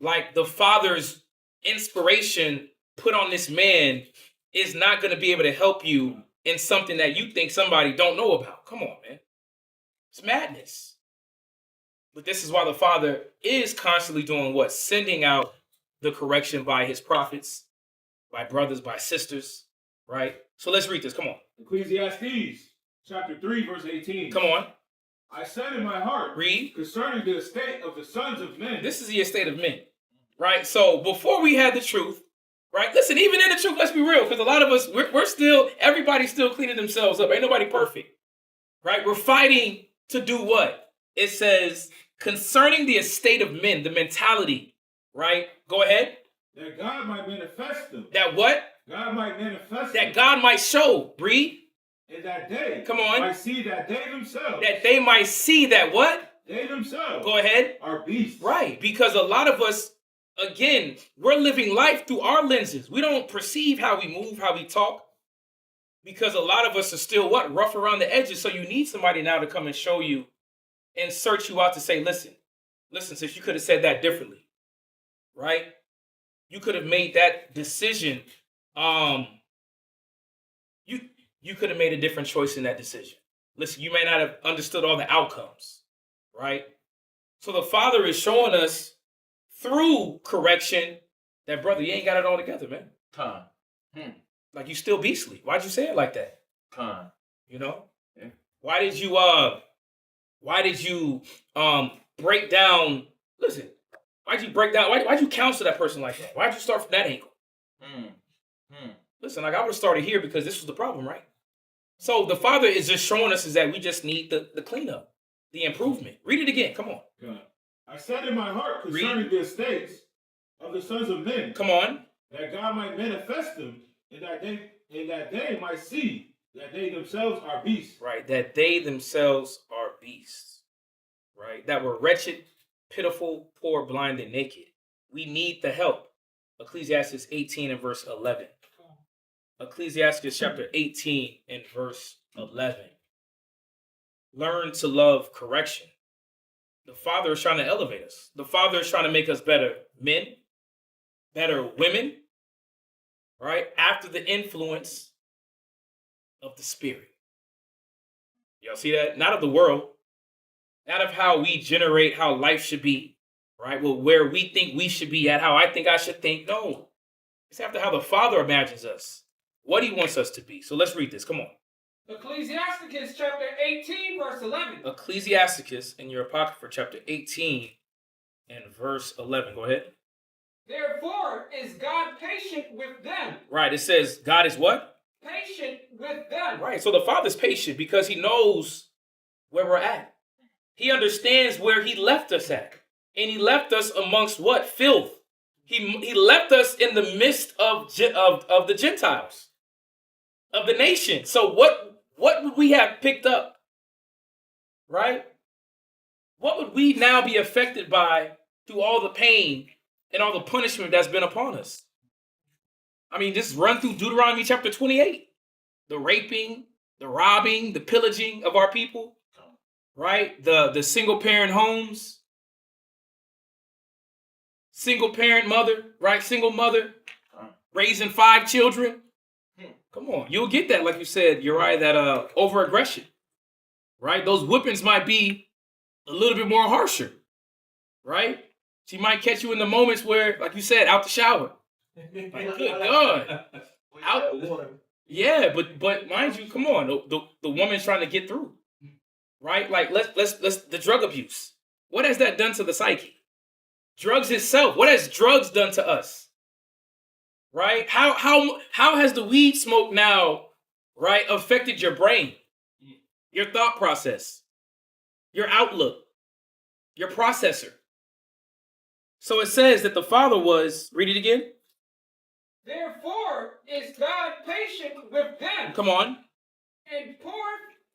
Like the father's inspiration put on this man is not going to be able to help you in something that you think somebody don't know about. Come on, man. It's madness. But this is why the Father is constantly doing what? Sending out the correction by his prophets, by brothers, by sisters, right? So let's read this. Come on. Ecclesiastes chapter 3, verse 18. Come on. I said in my heart, Read. concerning the estate of the sons of men. This is the estate of men, right? So before we had the truth, right? Listen, even in the truth, let's be real, because a lot of us, we're still, everybody's still cleaning themselves up. Ain't nobody perfect, right? We're fighting to do what? It says, concerning the estate of men, the mentality, right? Go ahead. That God might manifest them. That what? God might manifest That them. God might show. Read. In that day. Come on. Might see that they themselves. That they might see that what? They themselves. Go ahead. Are beasts. Right. Because a lot of us, again, we're living life through our lenses. We don't perceive how we move, how we talk. Because a lot of us are still what? Rough around the edges. So you need somebody now to come and show you and search you out to say, listen, sis, you could have said that differently. Right? You could have made that decision. You could have made a different choice in that decision. Listen, you may not have understood all the outcomes, right? So the Father is showing us through correction that, brother, you ain't got it all together, man. Like you still beastly. Why'd you say it like that? You know? Yeah. Why did you break down? Listen, why'd you break down? Why'd you counsel that person like that? Why'd you start from that angle? Listen, like I would have started here because this was the problem, right? So the Father is just showing us is that we just need the cleanup, the improvement. Read it again. Come on. God. I said in my heart concerning the estates of the sons of men. Come on. That God might manifest them, and that they might see that they themselves are beasts. Right. That they themselves are beasts. Right. That we're wretched, pitiful, poor, blind, and naked. We need the help. Ecclesiastes 18 and verse 11. Ecclesiastes chapter 18 and verse 11. Learn to love correction. The Father is trying to elevate us. The Father is trying to make us better men, better women, right? After the influence of the Spirit. Y'all see that? Not of the world. Not of how we generate how life should be, right? Well, where we think we should be at, how I think I should think. No. It's after how the Father imagines us. What he wants us to be. So let's read this. Come on. Ecclesiasticus chapter 18, verse 11. Ecclesiasticus in your apocrypha, chapter 18 and verse 11. Go ahead. Therefore is God patient with them. Right. It says God is what? Patient with them. Right. So the Father's patient because he knows where we're at. He understands where he left us at. And he left us amongst what? Filth. He left us in the midst of the Gentiles, of the nation. So what would we have picked up? Right? What would we now be affected by through all the pain and all the punishment that's been upon us? I mean, just run through Deuteronomy chapter 28. The raping, the robbing, the pillaging of our people. Right? The single parent homes. Single parent mother, right? Single mother, raising 5 children. Come on, you'll get that, like you said, Uriah, that over aggression, right? Those whippings might be a little bit more harsher, right? She might catch you in the moments where, like you said, out the shower. Like, good God. Yeah, but mind you, come on, the woman's trying to get through, right? Like let's the drug abuse. What has that done to the psyche? Drugs itself. What has drugs done to us? Right? How has the weed smoke now, right, affected your brain, your thought process, your outlook, your processor? So it says that the Father was, read it again. Therefore is God patient with them. Come on. And poured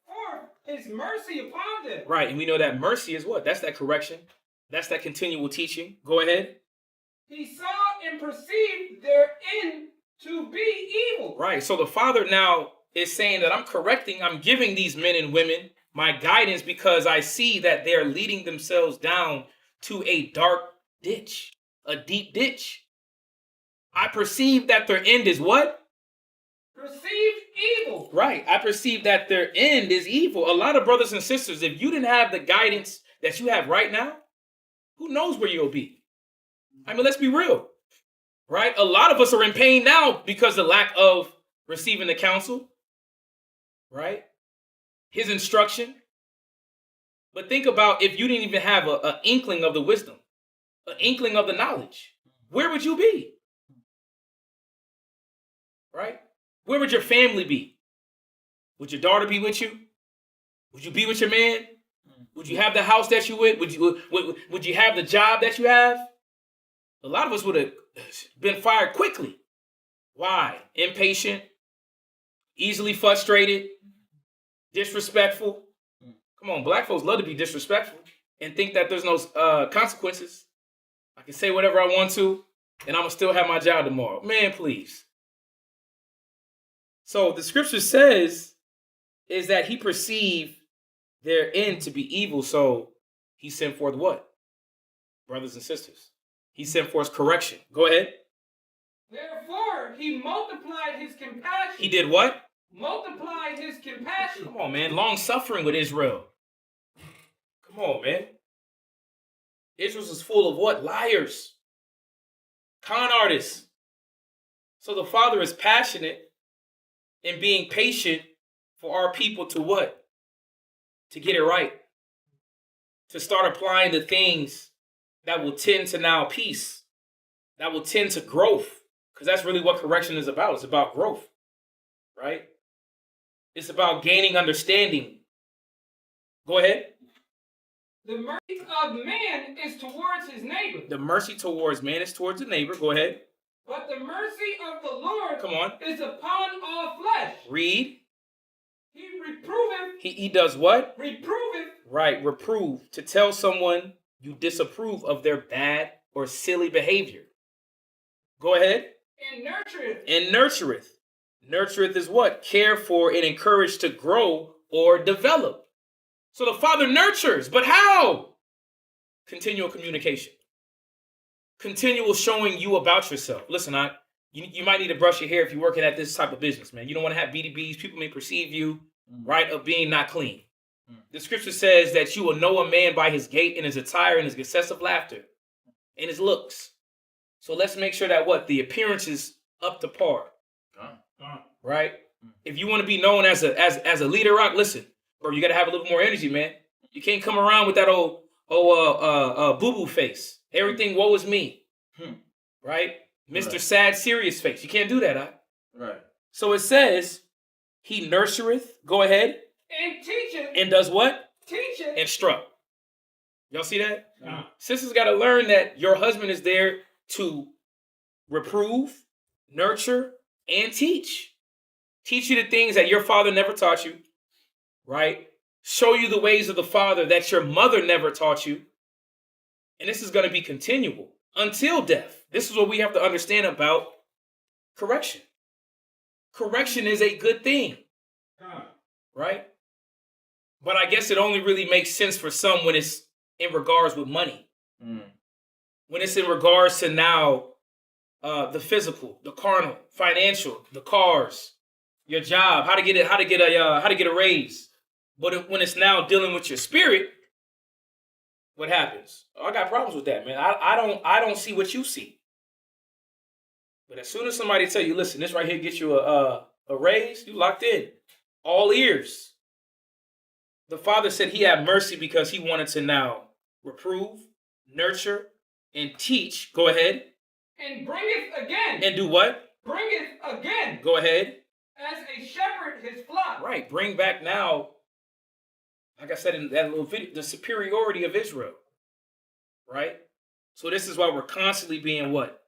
forth his mercy upon them. Right, and we know that mercy is what? That's that correction. That's that continual teaching. Go ahead. He saw and perceived their end to be evil. Right, so the Father now is saying that I'm correcting, I'm giving these men and women my guidance because I see that they're leading themselves down to a dark ditch, a deep ditch. I perceive that their end is what? Perceived evil. Right. I perceive that their end is evil. A lot of brothers and sisters, if you didn't have the guidance that you have right now, who knows where you'll be? I mean, let's be real. Right? A lot of us are in pain now because of the lack of receiving the counsel. Right? His instruction. But think about if you didn't even have an inkling of the wisdom, an inkling of the knowledge. Where would you be? Right? Where would your family be? Would your daughter be with you? Would you be with your man? Would you have the house that you with? Would you have the job that you have? A lot of us would have been fired quickly. Why? Impatient, easily frustrated, disrespectful. Come on, black folks love to be disrespectful and think that there's no consequences. I can say whatever I want to, and I'm going to still have my job tomorrow. Man, please. So the scripture says is that he perceived their end to be evil. So he sent forth what? Brothers and sisters. He sent forth correction. Go ahead. Therefore, he multiplied his compassion. He did what? Multiplied his compassion. Come on, man. Long suffering with Israel. Come on, man. Israel is full of what? Liars. Con artists. So the Father is passionate in being patient for our people to what? To get it right. To start applying the things that will tend to now peace. That will tend to growth. Because that's really what correction is about. It's about growth. Right? It's about gaining understanding. Go ahead. The mercy of man is towards his neighbor. The mercy towards man is towards the neighbor. Go ahead. But the mercy of the Lord Come on. is upon all flesh. Read. He reproveth. He does what? Reproveth. Right, reprove. To tell someone you disapprove of their bad or silly behavior. Go ahead. And nurtureth. And nurtureth. Nurtureth is what? Care for and encourage to grow or develop. So the Father nurtures, but how? Continual communication. Continual showing you about yourself. Listen, you might need to brush your hair if you're working at this type of business, man. You don't want to have BDBs. People may perceive you, right, of being not clean. The scripture says that you will know a man by his gait and his attire and his excessive laughter and his looks. So let's make sure that what? The appearance is up to par. Right? If you want to be known as a leader rock, listen, bro, you got to have a little more energy, man. You can't come around with that old boo-boo face. Everything woe is me. Right? Mr. Right. Sad, serious face. You can't do that, huh? Right. So it says, he nurtureth. Go ahead. And teacheth. And does what? Teacheth. Instruct. Y'all see that? Yeah. Sisters got to learn that your husband is there to reprove, nurture, and teach. Teach you the things that your father never taught you. Right? Show you the ways of the Father that your mother never taught you. And this is going to be continual until death. This is what we have to understand about correction. Correction is a good thing. Right? But I guess it only really makes sense for some when it's in regards with money. When it's in regards to now the physical, the carnal, financial, the cars, your job, how to get a raise. But when it's now dealing with your spirit, what happens? Oh, I got problems with that, man. I don't see what you see. But as soon as somebody tell you, listen, this right here gets you a raise, you locked in. All ears. The Father said he had mercy because he wanted to now reprove, nurture, and teach. Go ahead. And bringeth again. And do what? Bringeth again. Go ahead. As a shepherd his flock. Right. Bring back now, like I said in that little video, the superiority of Israel. Right? So this is why we're constantly being what?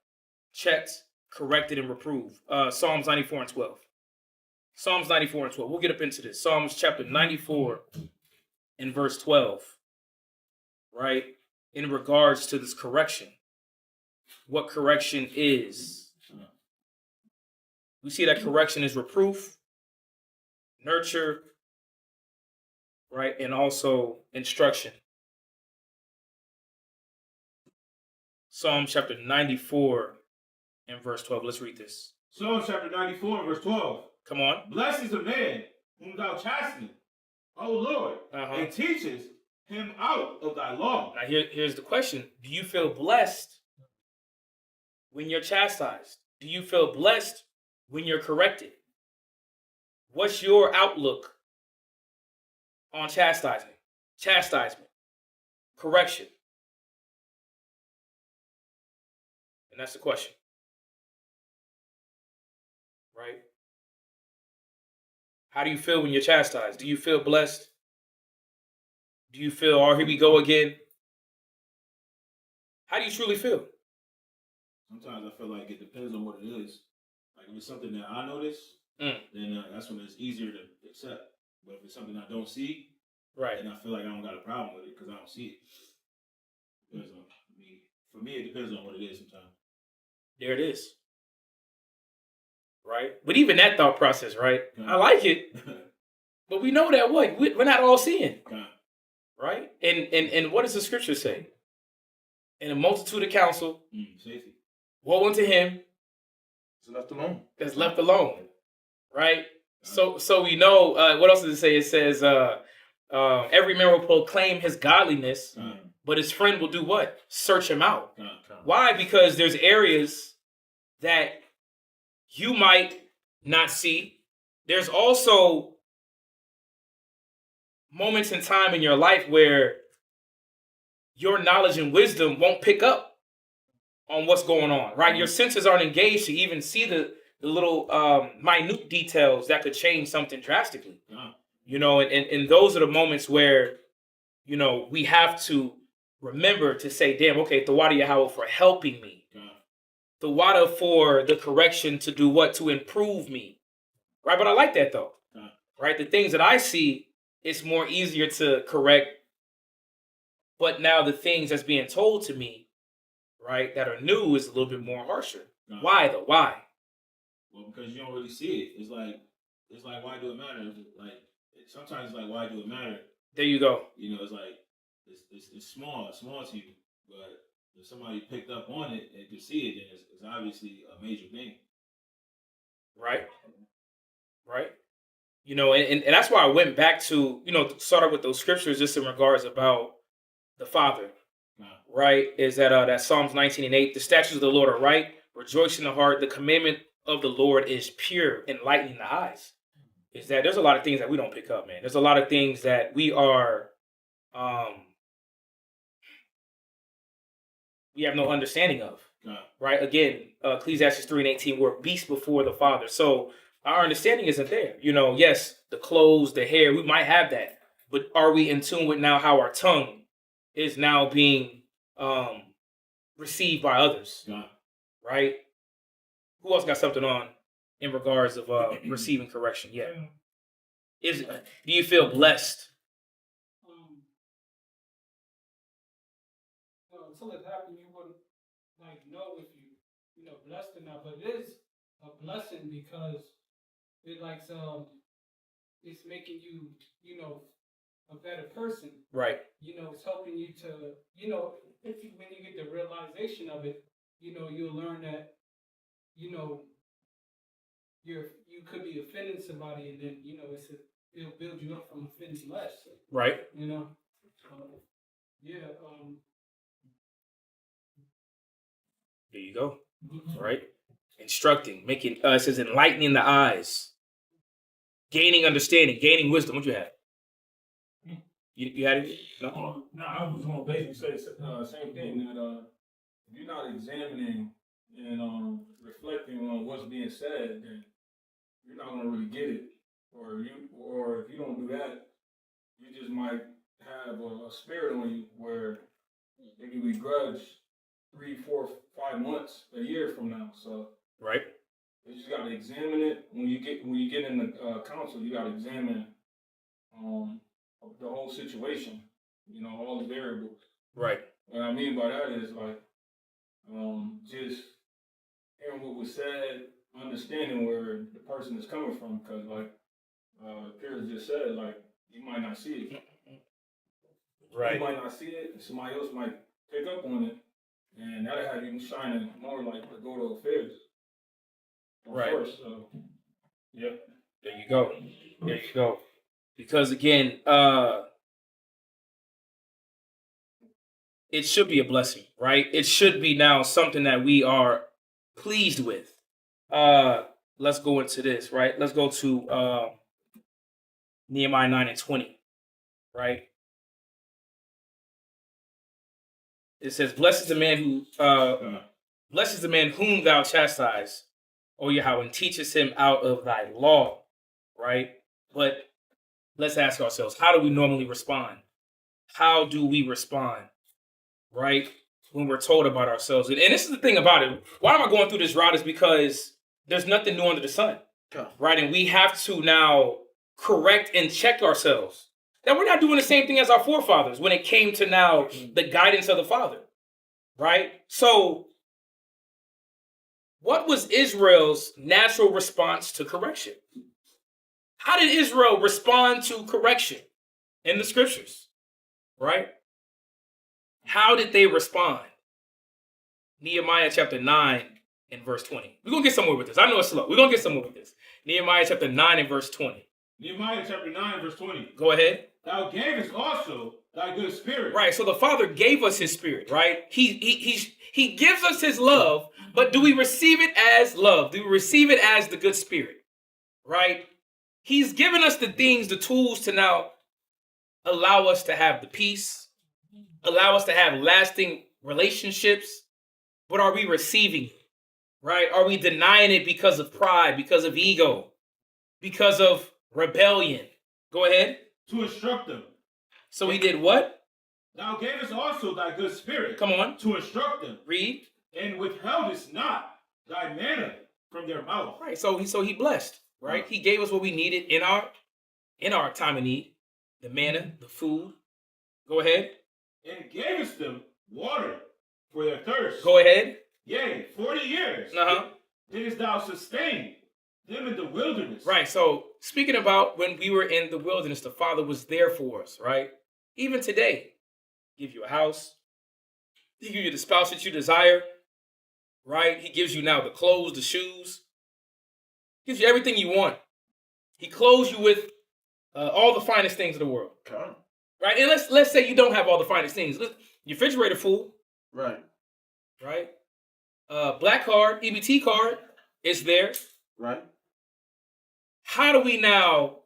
Checked, corrected, and reproved. Psalms 94 and 12. Psalms 94 and 12. We'll get up into this. Psalms chapter 94 and verse 12. Right? In regards to this correction. What correction is. We see that correction is reproof, nurture, right? And also instruction. Psalm chapter 94 and verse 12. Let's read this. Psalm chapter 94 and verse 12. Come on. Blessed is the man whom thou chastenest, O Lord, and teachest him out of thy law. Now here's the question. Do you feel blessed when you're chastised? Do you feel blessed when you're corrected? What's your outlook on chastisement, correction? And that's the question. Right? How do you feel when you're chastised? Do you feel blessed? Do you feel, oh, here we go again? How do you truly feel? Sometimes I feel like it depends on what it is. Like if it's something that I notice, then that's when it's easier to accept. But if it's something I don't see, right, then I feel like I don't got a problem with it because I don't see it. Depends on, for me, it depends on what it is sometimes. There it is. Right? But even that thought process, right? I like it. But we know that what? We're not all seeing. Right? And what does the scripture say? In a multitude of counsel, safety. Woe unto him that's left alone. Right? So we know, what else does it say? It says, every man will proclaim his godliness, but his friend will do what? Search him out. Why? Because there's areas that you might not see. There's also moments in time in your life where your knowledge and wisdom won't pick up on what's going on, right? Your senses aren't engaged to even see the little minute details that could change something drastically. You know, and those are the moments where, you know, we have to remember to say, damn, okay, Tawada Yahweh for helping me. Tawada for the correction to do what? To improve me. Right? But I like that though. Right? The things that I see, it's more easier to correct. But now the things that's being told to me, right, that are new is a little bit more harsher. Why though? Why? Well, because you don't really see it. It's like why do it matter? Like sometimes it's like why do it matter? There you go. You know, it's like it's small to you, but if somebody picked up on it and could see it, then it's obviously a major thing. Right. Right. You know, and that's why I went back to, you know, started with those scriptures just in regards about the Father. Right? Is that Psalms 19 and 8. The statutes of the Lord are right. Rejoice in the heart. The commandment of the Lord is pure, enlightening the eyes. Is that there's a lot of things that we don't pick up, man. There's a lot of things that we are we have no understanding of. Right? Again, Ecclesiastes 3 and 18, we're beasts before the Father. So our understanding isn't there. You know, yes, the clothes, the hair, we might have that. But are we in tune with now how our tongue is now being received by others? Right? Who else got something on in regards of receiving correction? Yeah. Do you feel blessed? Until it happened, you wouldn't know if you blessed or not. But it is a blessing because it it's making you a better person. Right. It's helping you to when you get the realization of it, you'll learn that you could be offending somebody, and then it'll build you up from offending less. Right. Yeah. There you go. Right. Instructing, making it says enlightening the eyes, gaining understanding, gaining wisdom. What you have? You had it? No, I was going to basically say the same thing that if you're not examining and reflecting on what's being said, then you're not gonna really get it. Or if you don't do that, you just might have a spirit on you where it can begrudge 3, 4, 5 months, a year from now. So Right. you just gotta examine it when you get in the council. You gotta examine the whole situation. You know, all the variables. Right. What I mean by that is like just hearing what was said, understanding where the person is coming from, because like Pierce just said, like you might not see it. Right. You might not see it, and somebody else might pick up on it, and that'll have you shining more like the go to affairs. Right. First, so yeah. There you go. There you go. Because again, it should be a blessing, right? It should be now something that we are pleased with. Let's go into this, right? Let's go to Nehemiah 9:20, right? It says, blessed is the man whom thou chastise, O Yahweh, and teachest him out of thy law, right? But let's ask ourselves, how do we normally respond? How do we respond, right, when we're told about ourselves? And this is the thing about it. Why am I going through this route is because there's nothing new under the sun, right? And we have to now correct and check ourselves that we're not doing the same thing as our forefathers when it came to now the guidance of the Father, right? So what was Israel's natural response to correction? How did Israel respond to correction in the scriptures, right? How did they respond? Nehemiah chapter 9 and verse 20. We're going to get somewhere with this. I know it's slow. We're going to get somewhere with this. Nehemiah chapter 9 and verse 20. Nehemiah chapter 9, verse 20. Go ahead. Thou gavest also thy good spirit. Right, so the Father gave us his spirit, right? He gives us his love, but do we receive it as love? Do we receive it as the good spirit, right? He's given us the things, the tools to now allow us to have the peace, allow us to have lasting relationships, but are we receiving it, right? Are we denying it because of pride, because of ego, because of rebellion? Go ahead. To instruct them. So he did what? Thou gavest also thy good spirit. Come on. To instruct them. Read. And withheldest not thy manna from their mouth. Right. So he blessed, right? He gave us what we needed in our time of need. The manna, the food. Go ahead. And gavest them water for their thirst. Go ahead. Yea, 40 years. Didst thou sustain them in the wilderness. Right. So speaking about when we were in the wilderness, the Father was there for us, right? Even today, give you a house. He gives you the spouse that you desire, right? He gives you now the clothes, the shoes. He gives you everything you want. He clothes you with all the finest things of the world. Okay. Right? And let's say you don't have all the finest things. Your refrigerator full. Right. Right? Black card, EBT card is there. Right. How do we now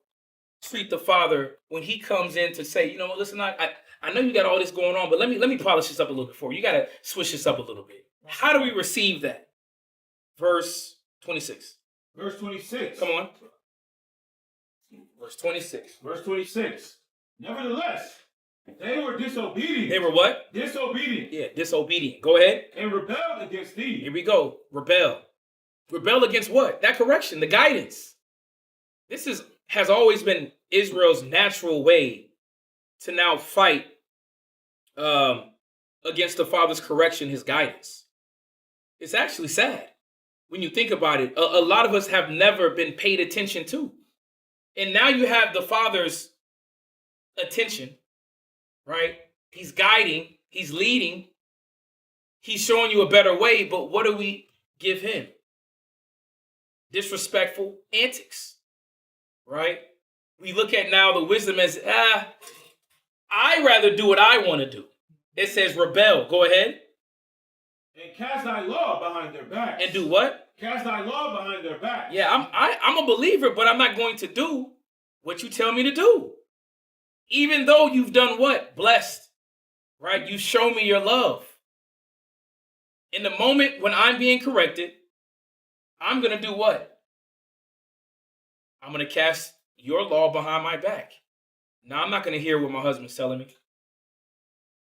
treat the Father when he comes in to say, you know what, listen, I know you got all this going on, but let me polish this up a little bit for you. You got to switch this up a little bit. How do we receive that? Verse 26. Verse 26. Come on. Verse 26. Verse 26. Nevertheless, they were disobedient. They were what? Disobedient. Yeah, disobedient. Go ahead. And rebelled against thee. Here we go. Rebel. Rebel against what? That correction, the guidance. This has always been Israel's natural way to now fight against the Father's correction, his guidance. It's actually sad when you think about it. A lot of us have never been paid attention to. And now you have the Father's attention, right? He's guiding, he's leading, he's showing you a better way, but what do we give him? Disrespectful antics, right? We look at now the wisdom as, I rather do what I want to do. It says rebel. Go ahead. And cast thy law behind their backs. And do what? Cast thy law behind their backs. Yeah, I'm a believer, but I'm not going to do what you tell me to do. Even though you've done what? Blessed, right? You show me your love. In the moment when I'm being corrected, I'm going to do what? I'm going to cast your law behind my back. Now, I'm not going to hear what my husband's telling me.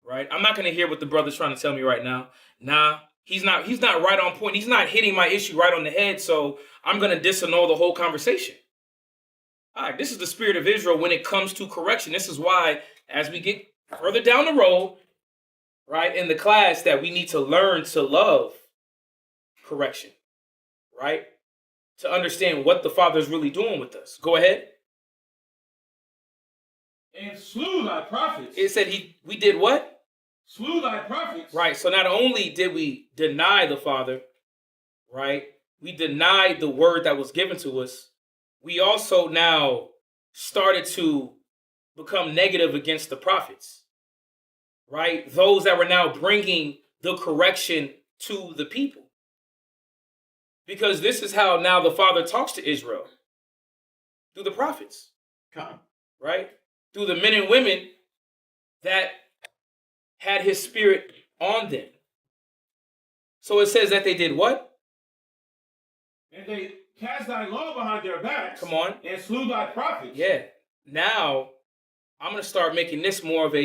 Right? I'm not going to hear what the brother's trying to tell me right now. Nah, he's not right on point. He's not hitting my issue right on the head, so I'm going to disannul the whole conversation. All right, this is the spirit of Israel when it comes to correction. This is why, as we get further down the road, right, in the class, that we need to learn to love correction, right? To understand what the Father is really doing with us. Go ahead. And slew thy prophets. It said we did what? Slew thy prophets. Right, so not only did we deny the Father, right, we denied the word that was given to us, we also now started to become negative against the prophets, right? Those that were now bringing the correction to the people. Because this is how now the Father talks to Israel, through the prophets, right? Through the men and women that had his spirit on them. So it says that they did what? And they cast thy law behind their backs. Come on. And slew thy prophets. Yeah. Now, I'm going to start making this more of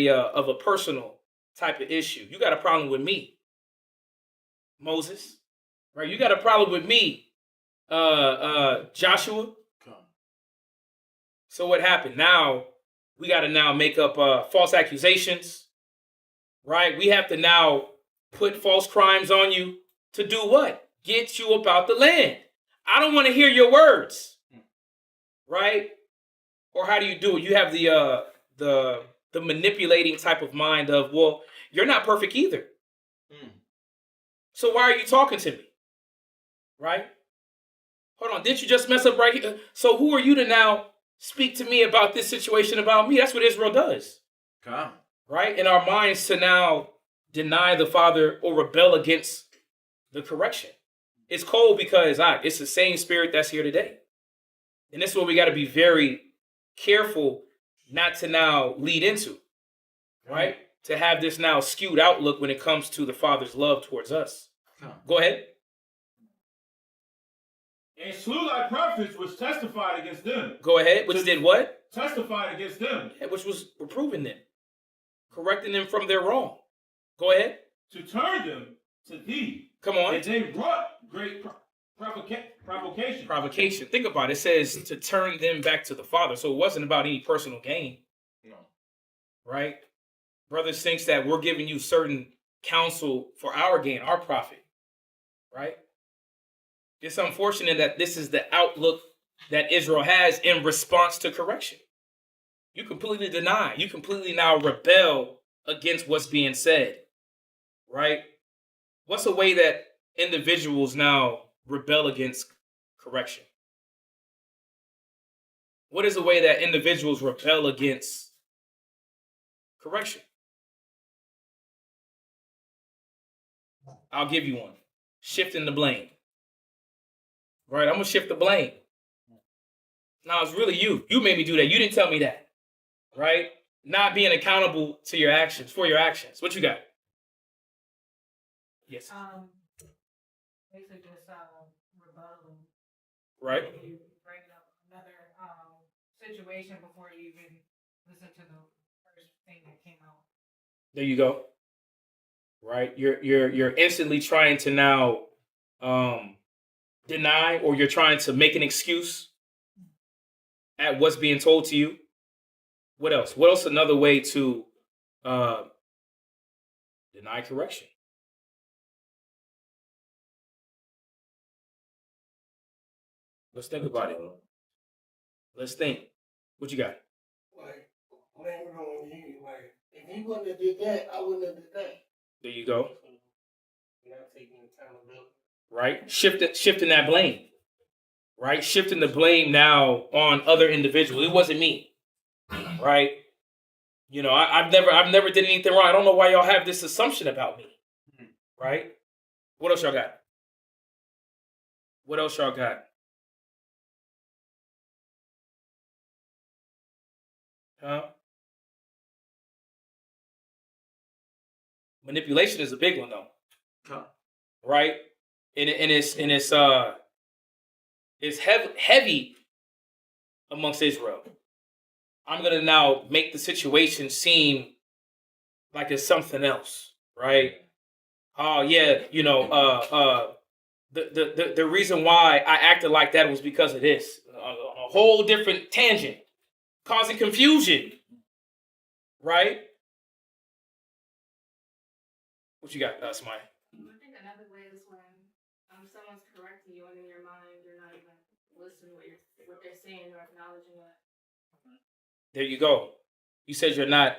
a personal type of issue. You got a problem with me, Moses. Right? You got a problem with me, Joshua. So what happened? Now, we got to now make up false accusations. Right? We have to now put false crimes on you to do what? Get you about the land. I don't want to hear your words. Right? Or how do you do it? You have the manipulating type of mind of, well, you're not perfect either. So why are you talking to me? Right? Hold on. Didn't you just mess up right here? So who are you to now speak to me about this situation about me? That's what Israel does. Come. Right? In our minds to now deny the Father or rebel against the correction. It's cold because it's the same spirit that's here today. And this is what we got to be very careful not to now lead into. Right? To have this now skewed outlook when it comes to the Father's love towards us. Go ahead. And slew thy prophets which testified against them. Go ahead. Which did what? Testified against them. Yeah, which was reproving them. Correcting them from their wrong. Go ahead. To turn them to thee. Come on. And they brought great provocation. Provocation. Think about it. It says to turn them back to the Father. So it wasn't about any personal gain. No. Right? Brothers thinks that we're giving you certain counsel for our gain, our profit. Right? It's unfortunate that this is the outlook that Israel has in response to correction. You completely deny. You completely now rebel against what's being said. Right? What's a way that individuals now rebel against correction? What is a way that individuals rebel against correction? I'll give you one. Shifting the blame. Right? I'm going to shift the blame. No, it's really you. You made me do that. You didn't tell me that. Right? Not being accountable to your actions, for your actions. What you got? Yes. Basically just rebuttal. Right. You bring up another situation before you even listen to the first thing that came out. There you go. Right. You're instantly trying to now deny, or you're trying to make an excuse at what's being told to you. What else? What else? Another way to deny correction. Let's think about it. Let's think. What you got? Like, blame it on you. Like, if he wouldn't have did that, I wouldn't have did that. There you go. You're not taking accountability. Right? Shifting that blame. Right? Shifting the blame now on other individuals. It wasn't me. Right? You know, I've never did anything wrong. I don't know why y'all have this assumption about me. Right? What else y'all got? What else y'all got? Huh? Manipulation is a big one, though. right? And it's heavy amongst Israel. I'm gonna now make the situation seem like it's something else, right? Oh yeah, the reason why I acted like that was because of this. A whole different tangent, causing confusion, right? What you got, Smile? I think another way is when someone's correcting you and in your mind you're not even listening to what they're saying or acknowledging it. There you go. You said you're not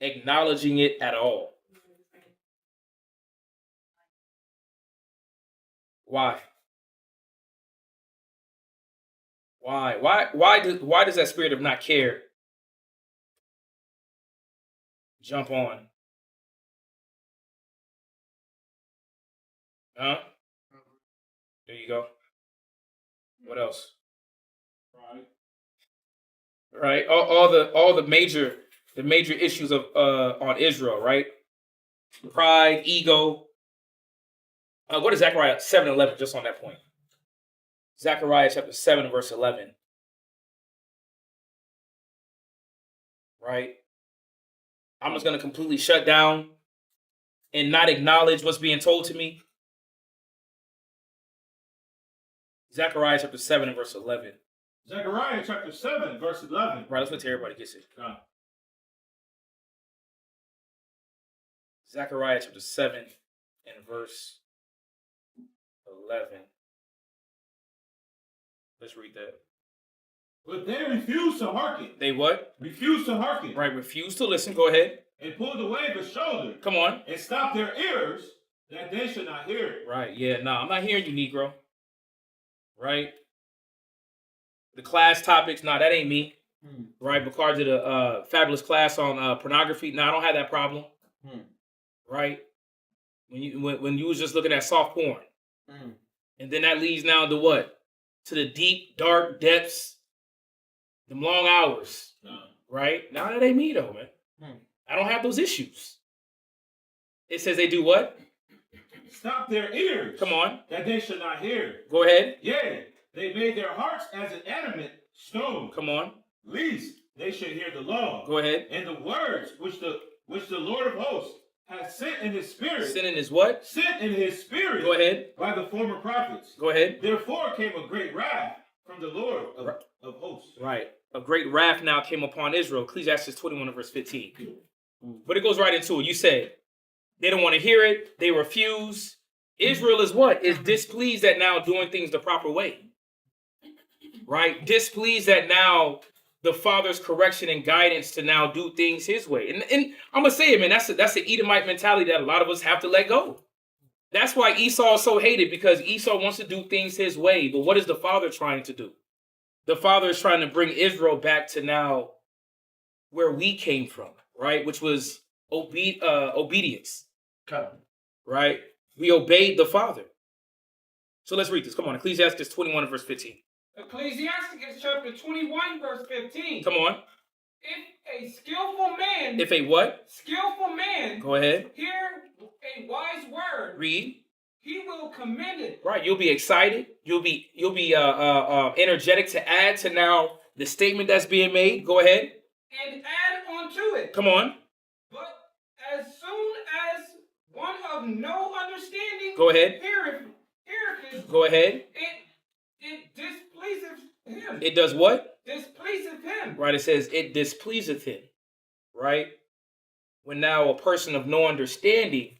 acknowledging it at all. Why? Why does that spirit of not care jump on? Huh? There you go. What else? Right. Right. All the major issues of on Israel, right? Pride, ego. What is Zechariah 7:11? Just on that point. Zechariah chapter 7 verse 11. Right. I'm just gonna completely shut down and not acknowledge what's being told to me. Zechariah chapter 7 and verse 11. Zechariah chapter 7, verse 11. Right, let's wait till everybody gets it. Zechariah chapter 7 and verse 11. Let's read that. But they refused to hearken. They what? Refused to hearken. Right, refused to listen. Go ahead. And pulled away the shoulder. Come on. And stopped their ears that they should not hear it. Right, yeah. No, I'm not hearing you, Negro. Right? The class topics, that ain't me. Right? Because of the fabulous class on pornography. No, I don't have that problem. Right? When you was just looking at soft porn. And then that leads now to what? To the deep, dark depths. Them long hours. Right? Now that ain't me though, man. I don't have those issues. It says they do what? Stop their ears. Come on. That they should not hear. Go ahead. Yea, they made their hearts as an adamant stone. Come on. Least they should hear the law. Go ahead. And the words which the Lord of hosts has sent in his spirit. Sent in his what? Sent in his spirit. Go ahead. By the former prophets. Go ahead. Therefore came a great wrath from the Lord of hosts. Right. A great wrath now came upon Israel. Ecclesiastes 21 verse 15. But it goes right into it. You said they don't want to hear it. They refuse. Israel is what? Is displeased at now doing things the proper way. Right? Displeased at now the Father's correction and guidance to now do things his way. And I'm going to say it, man, that's the Edomite mentality that a lot of us have to let go. That's why Esau is so hated, because Esau wants to do things his way. But what is the Father trying to do? The Father is trying to bring Israel back to now where we came from, right? Which was obedience. Okay. Right? We obeyed the Father. So let's read this. Come on. Ecclesiastes 21 verse 15. Ecclesiastes chapter 21 verse 15. Come on. If a skillful man. If a what? Skillful man. Go ahead. Hear a wise word. Read. He will commend it. Right. You'll be excited. You'll be energetic to add to now the statement that's being made. Go ahead. And add on to it. Come on. But as soon as one of no understanding. Go ahead. Heareth it. Go ahead. It displeaseth him. It does what? Displeaseth him. Right. It says it displeaseth him. Right. When now a person of no understanding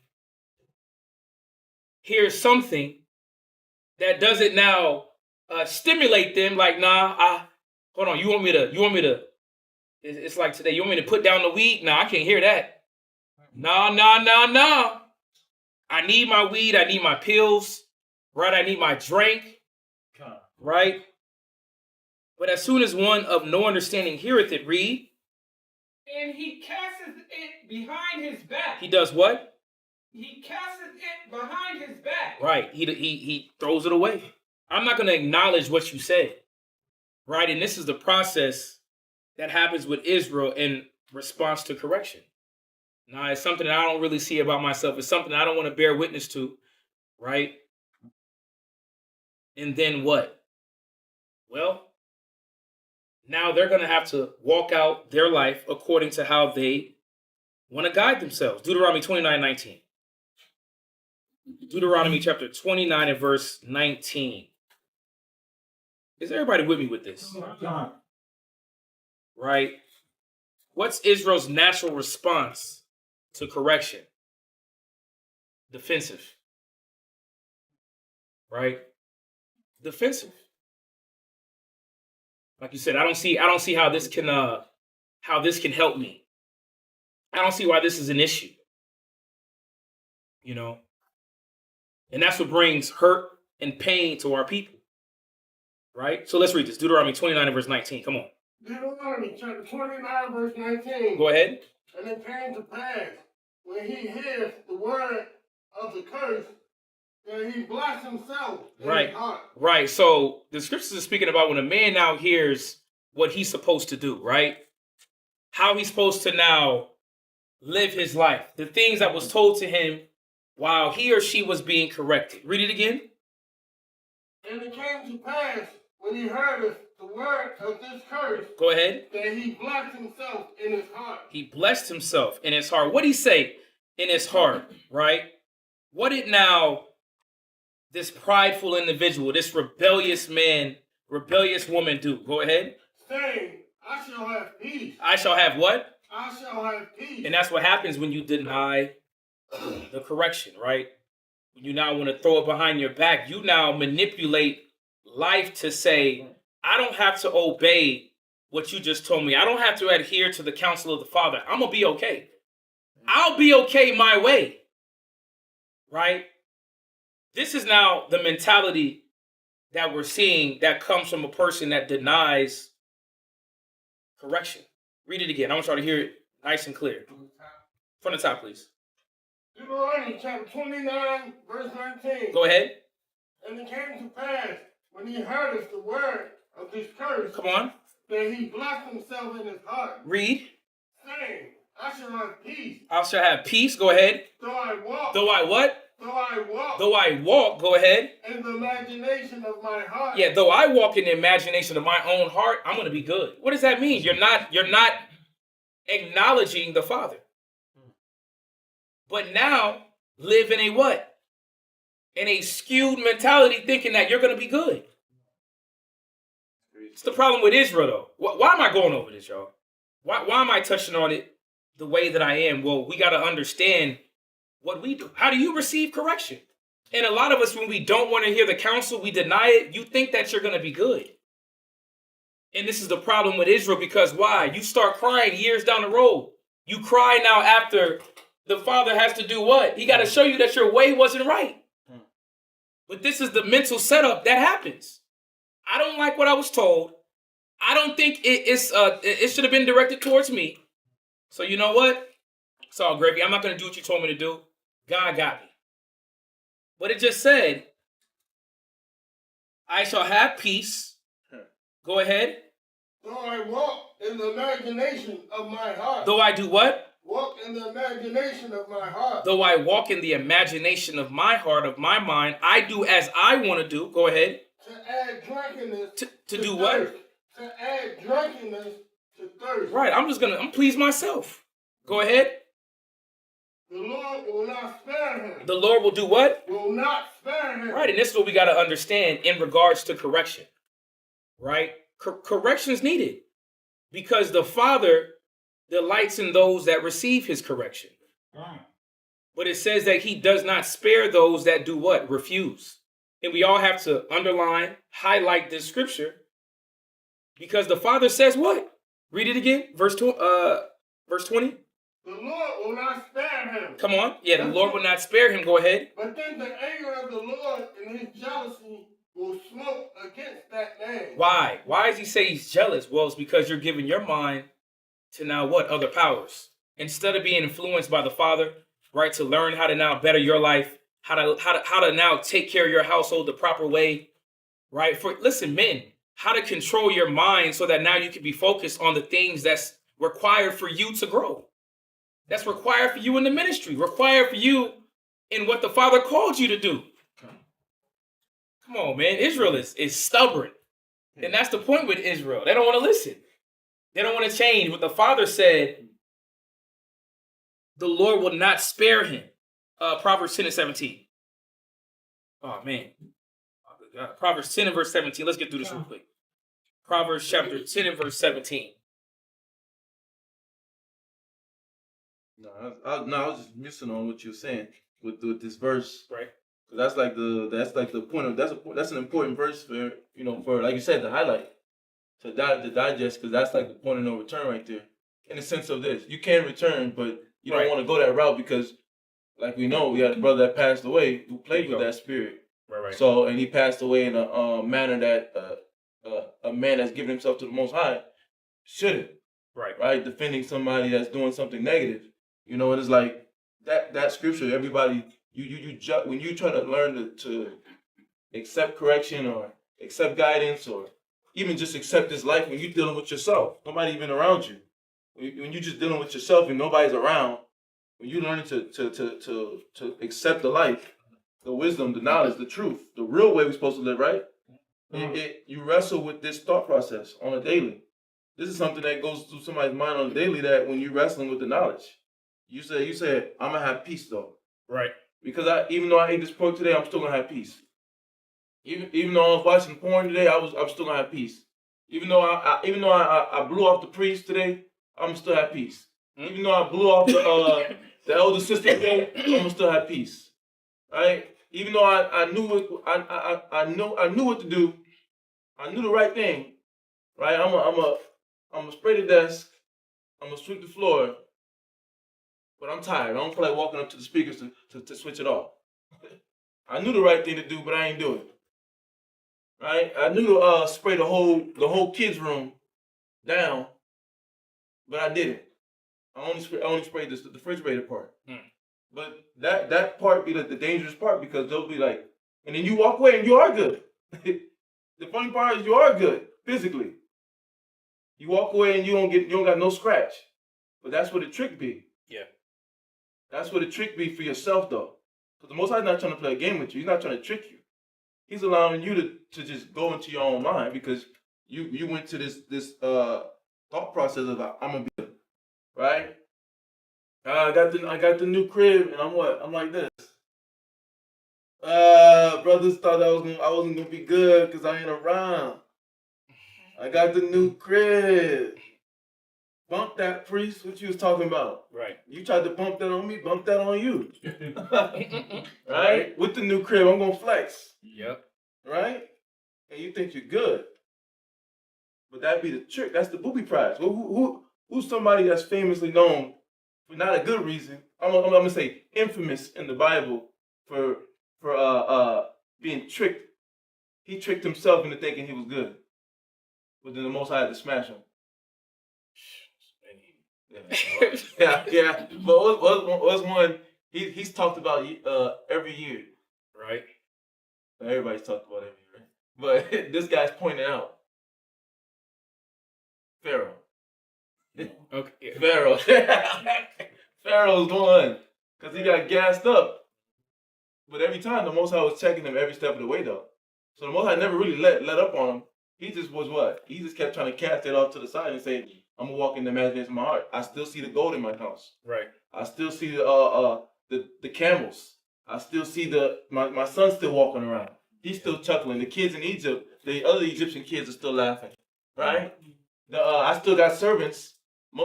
hears something that doesn't now stimulate them, like, hold on, you want me to, it's like today, you want me to put down the weed? Nah, I can't hear that. Nah. I need my weed, I need my pills, right? I need my drink, right? But as soon as one of no understanding heareth it, read. And he casteth it behind his back. He does what? He casteth it behind his back. Right. He throws it away. I'm not going to acknowledge what you said. Right. And this is the process that happens with Israel in response to correction. Now, it's something that I don't really see about myself. It's something I don't want to bear witness to. right? And then what? Well, now they're going to have to walk out their life according to how they want to guide themselves. Deuteronomy 29:19. Deuteronomy chapter 29 and verse 19. Is everybody with me with this? Right? What's Israel's natural response to correction? Defensive. Right? Defensive. Like you said, I don't see how this can help me. I don't see why this is an issue. You know? And that's what brings hurt and pain to our people. Right? So let's read this. Deuteronomy 29 and verse 19. Come on. Deuteronomy chapter 29, verse 19. Go ahead. And it came to pass, when he hears the word of the curse, that he bless himself in Right. his heart. Right. So the scriptures are speaking about when a man now hears what he's supposed to do, right? How he's supposed to now live his life. The things that was told to him while he or she was being corrected. Read it again. And it came to pass, when he heard the word of this curse, Go ahead. that he blessed himself in his heart. He blessed himself in his heart. What did he say in his heart, right? What did now this prideful individual, this rebellious man, rebellious woman do? Go ahead. Saying, I shall have peace. I shall have what? I shall have peace. And that's what happens when you deny the correction, right? When you now want to throw it behind your back, you now manipulate life to say, I don't have to obey what you just told me. I don't have to adhere to the counsel of the Father. I'm going to be okay. I'll be okay my way, right? This is now the mentality that we're seeing that comes from a person that denies correction. Read it again. I want y'all to hear it nice and clear. From the top, please. Deuteronomy chapter 29, verse 19. Go ahead. And it came to pass, when he heard the word of this curse, Come on. that he blessed himself in his heart, Read. saying, I shall have peace. I shall have peace. Go ahead. Though I walk. Though I what? Though I walk. Though I walk. Go ahead. In the imagination of my heart. Yeah, though I walk in the imagination of my own heart, I'm going to be good. What does that mean? You're not acknowledging the Father. But now live in a what? In a skewed mentality thinking that you're going to be good. It's the problem with Israel, though. Why am I going over this, y'all? Why am I touching on it the way that I am? Well, we got to understand what we do. How do you receive correction? And a lot of us, when we don't want to hear the counsel, we deny it. You think that you're going to be good. And this is the problem with Israel, because why? You start crying years down the road. You cry now after the Father has to do what? He got to show you that your way wasn't right. But this is the mental setup that happens. I don't like what I was told. I don't think it should have been directed towards me. So you know what? It's all gravy. I'm not going to do what you told me to do. God got me. But it just said, I shall have peace. Go ahead. Though I walk in the imagination of my heart. Though I do what? Walk in the imagination of my heart. Though I walk in the imagination of my heart, of my mind, I do as I want to do. Go ahead. To add drunkenness to do what? thirst. To add drunkenness to thirst. Right. I'm pleased myself. Go ahead. The Lord will not spare him. The Lord will do what? Will not spare him. Right. And this is what we got to understand in regards to correction. Right? Correction is needed because the Father delights in those that receive his correction. But it says that he does not spare those that do what? Refuse. And we all have to underline, highlight this scripture because the Father says what? Read it again. Verse 20. The Lord will not spare him. Come on. Yeah, the Lord will not spare him. Go ahead. But then the anger of the Lord and his jealousy will smoke against that man. Why? Why does he say he's jealous? Well, it's because you're giving your mind to now what? Other powers. Instead of being influenced by the Father, right, to learn how to now better your life, how to now take care of your household the proper way, right? Listen, men, how to control your mind so that now you can be focused on the things that's required for you to grow. That's required for you in the ministry, required for you in what the Father called you to do. Come on, man. Israel is stubborn. And that's the point with Israel. They don't want to listen. They don't want to change. What the Father said, the Lord will not spare him. Proverbs 10:17. Oh, man. Proverbs 10 and verse 17. Let's get through this real quick. Proverbs chapter 10 and verse 17. No, I was just missing on what you were saying with this verse. Right. Because that's the point of that's an important verse for for like you said to highlight to digest, because that's like the point of no return right there. In the sense of this, you can return, but you don't want to go that route because, like we know, we had a brother that passed away who played with that spirit. Right. So, and he passed away in a manner that a man that's given himself to the Most High shouldn't. Right. Defending somebody that's doing something negative. And it's like that scripture. Everybody, when you try to learn to accept correction or accept guidance or even just accept this life when you're dealing with yourself, nobody even around you. When you're just dealing with yourself and nobody's around, when you learn to accept the life, the wisdom, the knowledge, the truth, the real way we're supposed to live, right? You wrestle with this thought process on a daily. This is something that goes through somebody's mind on a daily, that when you're wrestling with the knowledge, you said, I'm gonna have peace though. Right. Because even though I ate this pork today, I'm still gonna have peace. Even though I was watching porn today, I'm still gonna have peace. Even though I blew off the priest today, I'm still have peace. Even though I blew off the elder sister today, I'm gonna still have peace. Right? Even though I knew what to do, I knew the right thing. Right? I'm gonna spray the desk, I'm gonna sweep the floor, but I'm tired. I don't feel like walking up to the speakers to switch it off. I knew the right thing to do, but I ain't do it. Right? I knew to spray the whole kids' room down, but I didn't. I only sprayed the refrigerator part. But that part be like the dangerous part, because they'll be like, and then you walk away and you are good. The funny part is you are good physically. You walk away and you don't got no scratch. But that's what the trick be. Yeah. That's what the trick be for yourself though. Because the Most High is not trying to play a game with you. He's not trying to trick you. He's allowing you to just go into your own mind, because you went to this thought process of I'm gonna be good, right? I got the new crib, and I'm like this. Brothers thought I wasn't gonna be good because I ain't around. I got the new crib. Bump that, priest. What you was talking about? Right. You tried to bump that on me. Bump that on you. Right? With the new crib, I'm gonna flex. Yep. Right? And you think you're good, but that be the trick. That's the booby prize. Who's somebody that's famously known for not a good reason? I'm gonna say infamous in the Bible for being tricked. He tricked himself into thinking he was good, but then the Most High had to smash him. Yeah. But what's one he's talked about every year, right? Everybody's talked about every year, right? But this guy's pointing out Pharaoh. Okay. Yeah. Pharaoh. Pharaoh's one, because he got gassed up. But every time the Most High was checking him every step of the way though. So the Most High never really let up on him. He just was what? He just kept trying to cast it off to the side and say, I'm gonna walk in the imagination of my heart. I still see the gold in my house. Right. I still see the camels. I still see my son still walking around. He's still chuckling. The kids in Egypt, the other Egyptian kids are still laughing. Right? I still got servants.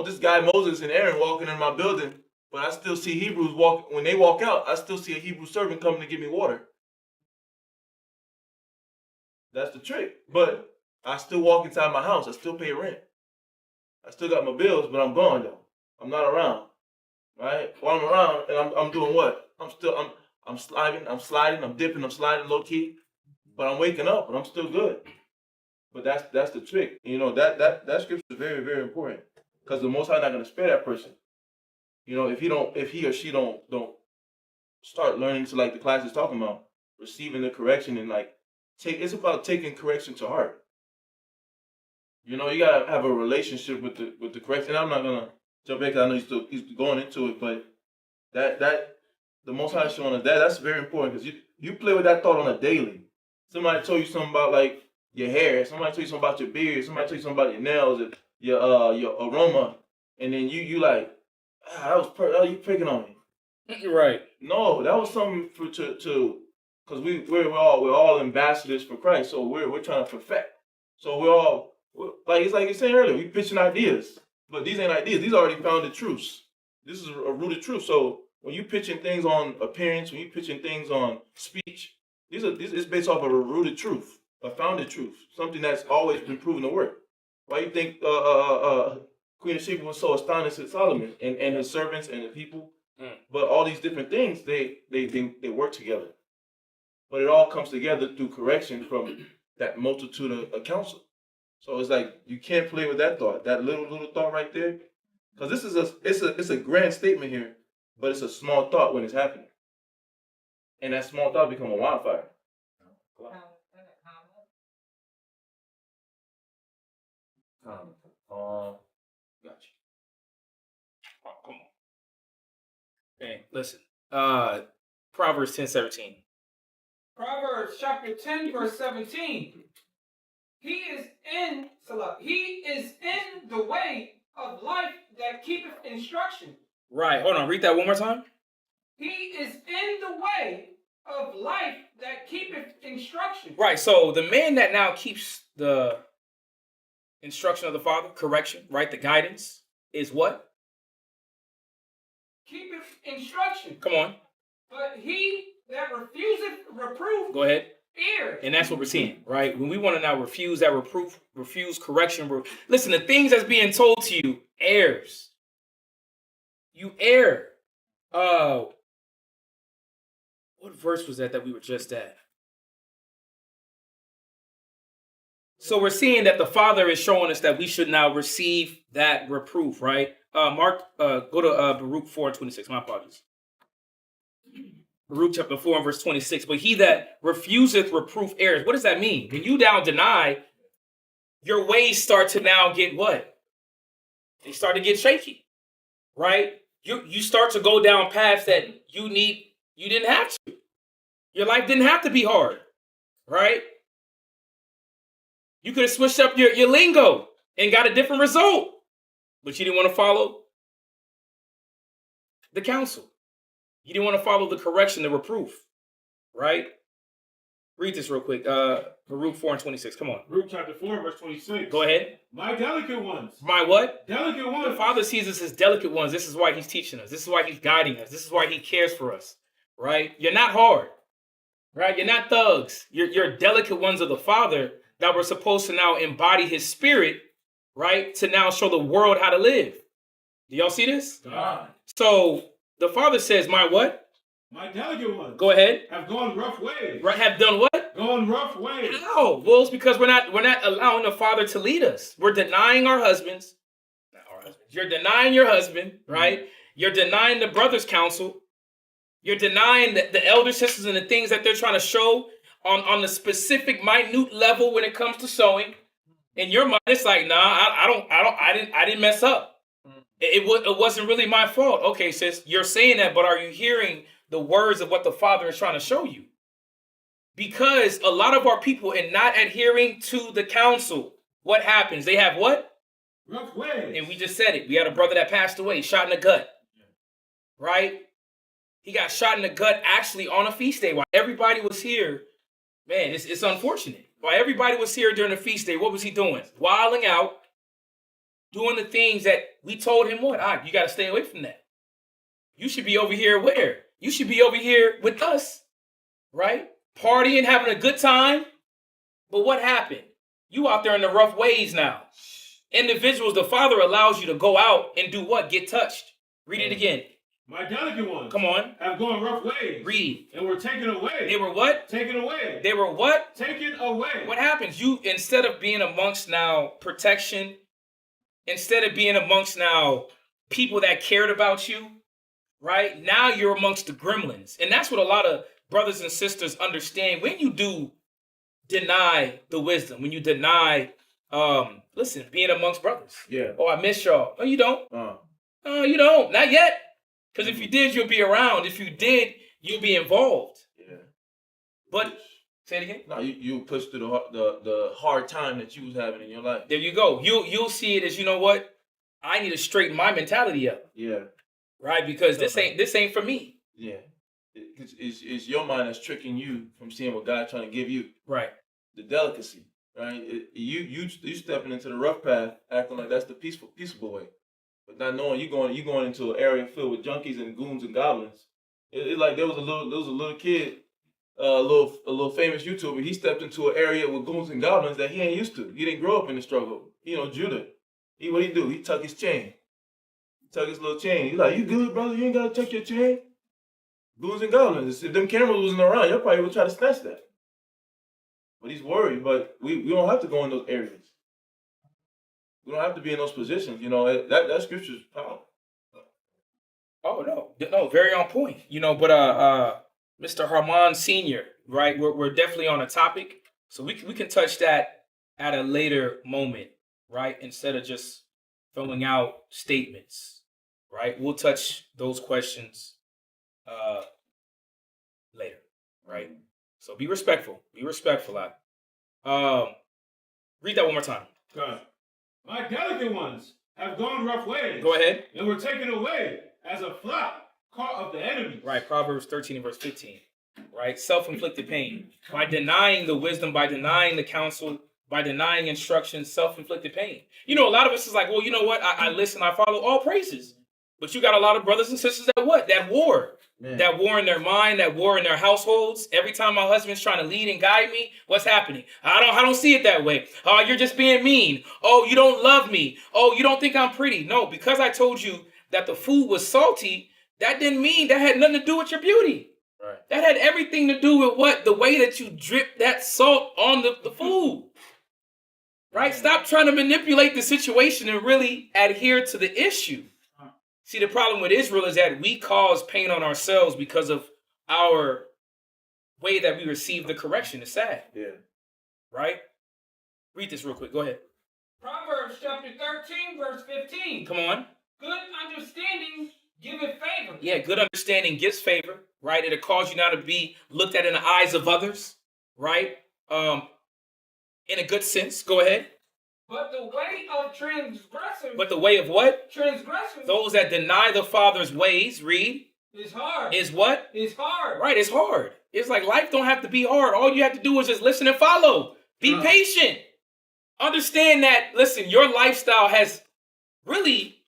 This guy Moses and Aaron walking in my building, but I still see Hebrews walk. When they walk out, I still see a Hebrew servant coming to give me water. That's the trick. But I still walk inside my house. I still pay rent. I still got my bills, but I'm gone though. I'm not around, right? While I'm around, and I'm doing what? I'm sliding, I'm dipping, I'm sliding low key, but I'm waking up and I'm still good. But that's the trick. That scripture is very, very important, because the Most High not gonna spare that person. If he or she don't start learning to, like the class is talking about, receiving the correction and it's about taking correction to heart. You gotta have a relationship with the correction. I'm not gonna jump in because I know he's going into it, but that the Most High showing us that's very important, because you play with that thought on a daily. Somebody told you something about like your hair. Somebody told you something about your beard. Somebody told you something about your nails, your aroma, and then you like, you picking on me. Right. No, that was something because we're all ambassadors for Christ, so we're trying to perfect. So like it's like you're saying earlier, we pitching ideas, but these ain't ideas. These are already founded truths. This is a rooted truth. So when you pitching things on appearance, when you pitching things on speech, this is based off of a rooted truth, a founded truth, something that's always been proven to work. Why you think Queen of Sheba was so astonished at Solomon and his servants and the people? But all these different things, they work together. But it all comes together through correction from that multitude of counsel. So it's like you can't play with that thought, that little thought right there, because this is it's a grand statement here, but it's a small thought when it's happening, and that small thought become a wildfire. Gotcha. Oh, come on. Hey, listen. Proverbs 10:17. Proverbs chapter 10, verse 17. He is in the way of life that keepeth instruction. Right. Hold on. Read that one more time. He is in the way of life that keepeth instruction. Right. So the man that now keeps the instruction of the Father, correction, right? The guidance is what? Keepeth instruction. Come on. But he that refuseth reproof. Go ahead. Ears. And that's what we're seeing, right? When we want to now refuse that reproof, refuse correction. Listen, the things that's being told to you, errs. You err. What verse was that we were just at? So we're seeing that the Father is showing us that we should now receive that reproof, right? Mark, go to Baruch 4:26. My apologies. Baruch chapter 4 and verse 26. But he that refuseth reproof errs. What does that mean? When you now deny, your ways start to now get what? They start to get shaky, right? You start to go down paths that you didn't have to. Your life didn't have to be hard, right? You could have switched up your lingo and got a different result, but you didn't want to follow the counsel. You didn't want to follow the correction, the reproof, right? Read this real quick. Baruch 4:26. Come on. Baruch chapter 4, verse 26. Go ahead. My delicate ones. My what? Delicate ones. The Father sees us as delicate ones. This is why he's teaching us. This is why he's guiding us. This is why he cares for us, right? You're not hard, right? You're not thugs. You're delicate ones of the Father that we're supposed to now embody his spirit, right? To now show the world how to live. Do y'all see this? God. So the Father says, my what? My delicate ones. Go ahead. Have gone rough ways. Right, have done what? Gone rough ways. How? Well, it's because we're not allowing the Father to lead us. We're denying our husbands. Not our husbands. You're denying your husband, right? You're denying the brother's counsel. You're denying the elder sisters and the things that they're trying to show on the specific minute level when it comes to sewing. In your mind, it's like, nah, I didn't mess up. It wasn't really my fault. Okay, sis, you're saying that, but are you hearing the words of what the Father is trying to show you? Because a lot of our people, in not adhering to the counsel, what happens? They have what? Rough ways. And we just said it. We had a brother that passed away, shot in the gut. Right? He got shot in the gut actually on a feast day while everybody was here. Man, it's unfortunate. While everybody was here during the feast day, what was he doing? Wilding out, doing the things that we told him what? You got to stay away from that. You should be over here where? You should be over here with us, right? Partying, having a good time. But what happened? You out there in the rough ways now. Individuals, the Father allows you to go out and do what? Get touched. Read it again. My delicate ones. Come on. Have gone rough ways. Read. And were taken away. They were what? Taken away. They were what? Taken away. What happens? You, instead of being amongst now protection, instead of being amongst now people that cared about you, right? Now you're amongst the gremlins. And that's what a lot of brothers and sisters understand. When you do deny the wisdom, when you deny, listen, being amongst brothers. Yeah. Oh, I miss y'all. No, you don't. No, you don't. Not yet. Because if you did, you'll be around. If you did, you'll be involved. Yeah. But Say it again. No, you push through the hard time that you was having in your life. There you go. You'll see it as, you know what? I need to straighten my mentality up. Yeah. Right? Because this ain't for me. Yeah. It's your mind that's tricking you from seeing what God's trying to give you. Right. The delicacy. Right? You stepping into the rough path, acting like that's the peaceable way. But not knowing you going into an area filled with junkies and goons and goblins. It's like there was a little kid, a little famous YouTuber. He stepped into an area with goons and goblins that he ain't used to. He didn't grow up in the struggle. You know, Judah. What he do? He tuck his chain. He tuck his little chain. He's like, "You good, brother? You ain't gotta tuck your chain." Goons and goblins. If them cameras wasn't around, you probably would try to snatch that. But he's worried. But we don't have to go in those areas. We don't have to be in those positions. You know, that scripture is powerful. Oh no, very on point. You know, but Mr. Harmon Senior, right? We're definitely on a topic, so we can touch that at a later moment, right? Instead of just throwing out statements, right? We'll touch those questions later, right? So be respectful. Be respectful, lad. Read that one more time. God. My delicate ones have gone rough ways. Go ahead. And were taken away as a flock caught of the enemy. Right, Proverbs 13 and verse 15. Right, self-inflicted pain. By denying the wisdom, by denying the counsel, by denying instruction, self-inflicted pain. You know, a lot of us is like, well, you know what? I listen, I follow, all praises. But you got a lot of brothers and sisters that what? That war. Man. That war in their mind, that war in their households. Every time my husband's trying to lead and guide me, what's happening? I don't see it that way. Oh, you're just being mean. Oh, you don't love me. Oh, you don't think I'm pretty. No, because I told you that the food was salty, that didn't mean that had nothing to do with your beauty. Right. That had everything to do with what? The way that you drip that salt on the food. Right? Stop trying to manipulate the situation and really adhere to the issue. See, the problem with Israel is that we cause pain on ourselves because of our way that we receive the correction. It's sad. Yeah. Right? Read this real quick. Go ahead. Proverbs chapter 13, verse 15. Come on. Good understanding giveth favor. Yeah, good understanding gives favor, right? It'll cause you not to be looked at in the eyes of others, right? In a good sense. Go ahead. But the way of transgressors. But the way of what? Transgressors. Those that deny the Father's ways, read. Is hard. Is what? Is hard. Right, it's hard. It's like life don't have to be hard. All you have to do is just listen and follow. Be patient. Understand that, listen, your lifestyle has really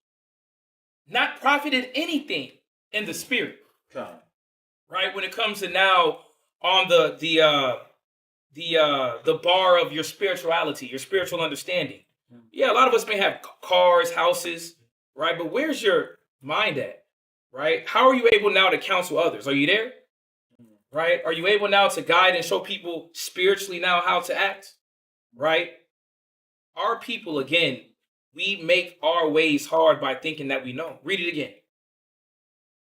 not profited anything in the spirit. Right? When it comes to now on the bar of your spirituality, your spiritual understanding. Yeah, a lot of us may have cars, houses, right? But where's your mind at, right? How are you able now to counsel others? Are you there? Right? Are you able now to guide and show people spiritually now how to act? Right? Our people, again, we make our ways hard by thinking that we know. Read it again.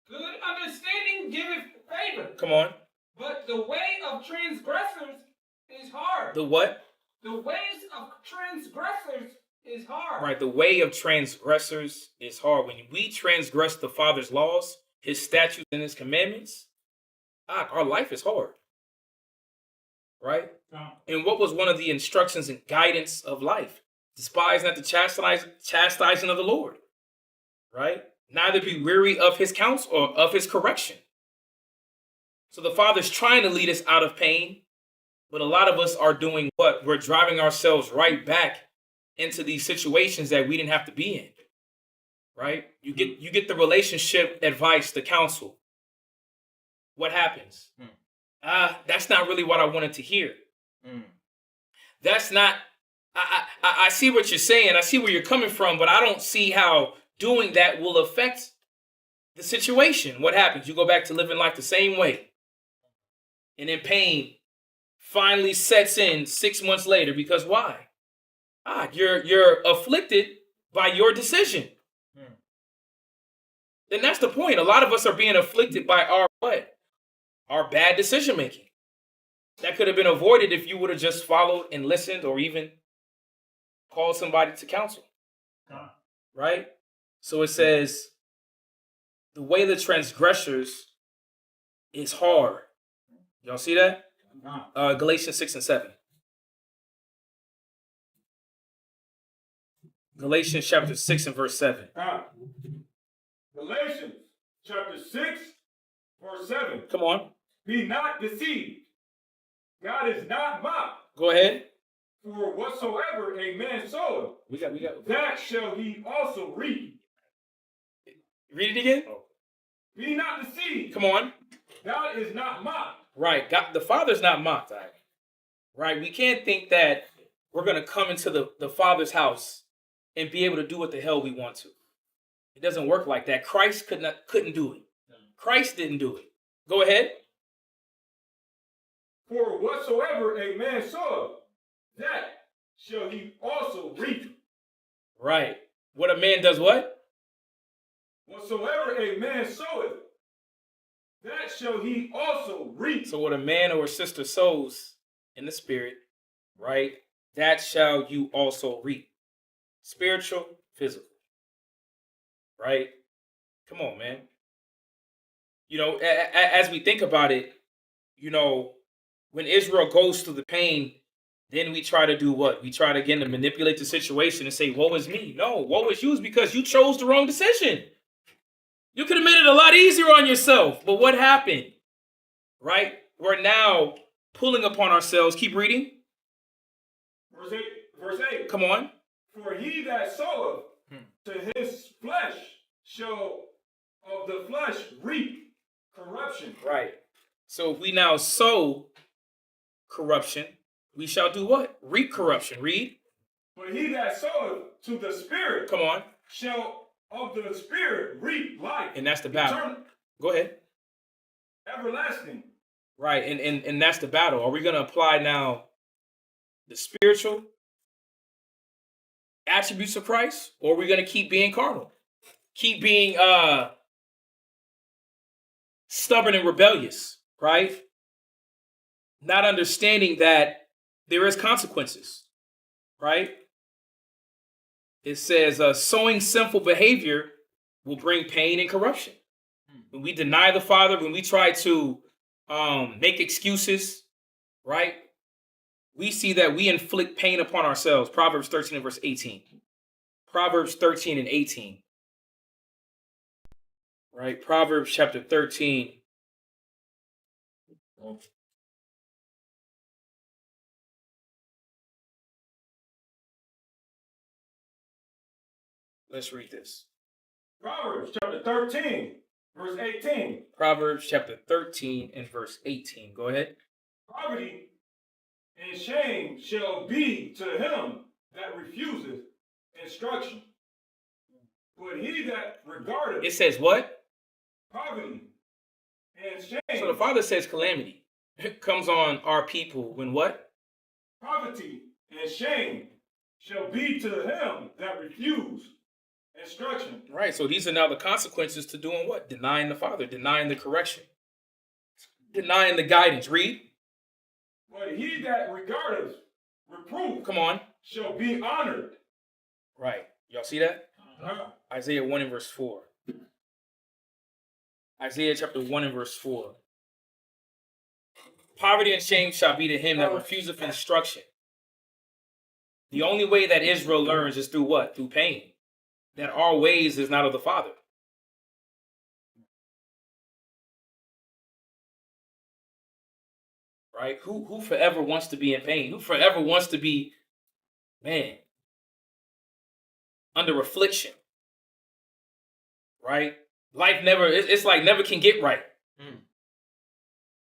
Good understanding giveth favor. Come on. But the way of transgressors is hard. The what? The ways of transgressors is hard. Right, the way of transgressors is hard. When we transgress the Father's laws, his statutes and his commandments, our life is hard. Right? And what was one of the instructions and guidance of life? Despise not the chastising of the Lord. Right? Neither be weary of his counsel or of his correction. So the Father's trying to lead us out of pain. But a lot of us are doing what? We're driving ourselves right back into these situations that we didn't have to be in. Right? You get the relationship advice, the counsel. What happens? That's not really what I wanted to hear. That's not, I see what you're saying. I see where you're coming from, but I don't see how doing that will affect the situation. What happens? You go back to living life the same way. And then pain finally sets in 6 months later because why? You're afflicted by your decision. Then that's the point. A lot of us are being afflicted by our what? Our bad decision making. That could have been avoided if you would have just followed and listened or even called somebody to counsel. Right? So it says, the way of the transgressors is hard. Y'all see that? Galatians 6 and 7. Galatians chapter 6 and verse 7. Galatians chapter 6, verse 7. Come on. Be not deceived. God is not mocked. Go ahead. For whatsoever a man soweth, We got. that shall he also reap. Read it again. Be not deceived. Come on. God is not mocked. Right. God, the Father's not mocked. Right. We can't think that we're going to come into the Father's house and be able to do what the hell we want to. It doesn't work like that. Christ couldn't do it. Christ didn't do it. Go ahead. For whatsoever a man soweth, that shall he also reap. Right. What a man does what? Whatsoever a man soweth, that shall he also reap. So what a man or a sister sows in the spirit, right, that shall you also reap. Spiritual, physical. Right? Come on, man. You know, as we think about it, you know, when Israel goes through the pain, then we try to do what? We try to, again, to manipulate the situation and say, woe is me. No, woe is you is because you chose the wrong decision. You could have made it a lot easier on yourself. But what happened? Right? We're now pulling upon ourselves. Keep reading. Verse 8. Come on. For he that soweth to his flesh shall of the flesh reap corruption. Right. So if we now sow corruption, we shall do what? Reap corruption. Read. But he that soweth to the spirit, come on, shall of the spirit reap life. And that's the battle. Eternal, go ahead. everlasting. Right. And that's the battle. Are we going to apply now the spiritual attributes of Christ, or are we going to keep being carnal? Keep being stubborn and rebellious, right? Not understanding that there is consequences, right? It says sowing sinful behavior will bring pain and corruption. When we deny the Father, when we try to make excuses, right? We see that we inflict pain upon ourselves. Proverbs 13 and verse 18. Proverbs 13 and 18. Right? Proverbs chapter 13. Let's read this. Proverbs chapter 13, verse 18. Proverbs chapter 13 and verse 18. Go ahead. Poverty and shame shall be to him that refuseth instruction. But he that regardeth... It says what? Poverty and shame. So the Father says calamity. It comes on our people when what? Poverty and shame shall be to him that refuse instruction. Right, so these are now the consequences to doing what? Denying the Father, denying the correction, denying the guidance. Read. But he that regardeth reproof, come on, shall be honored. Right. Y'all see that? Uh-huh. Isaiah 1 and verse 4. Isaiah chapter 1 and verse 4. Poverty and shame shall be to him that refuseth instruction. The only way that Israel learns is through what? Through pain. That our ways is not of the Father. Right? Who forever wants to be in pain? Who forever wants to be, man, under affliction? Right? Life never, it's like never can get right.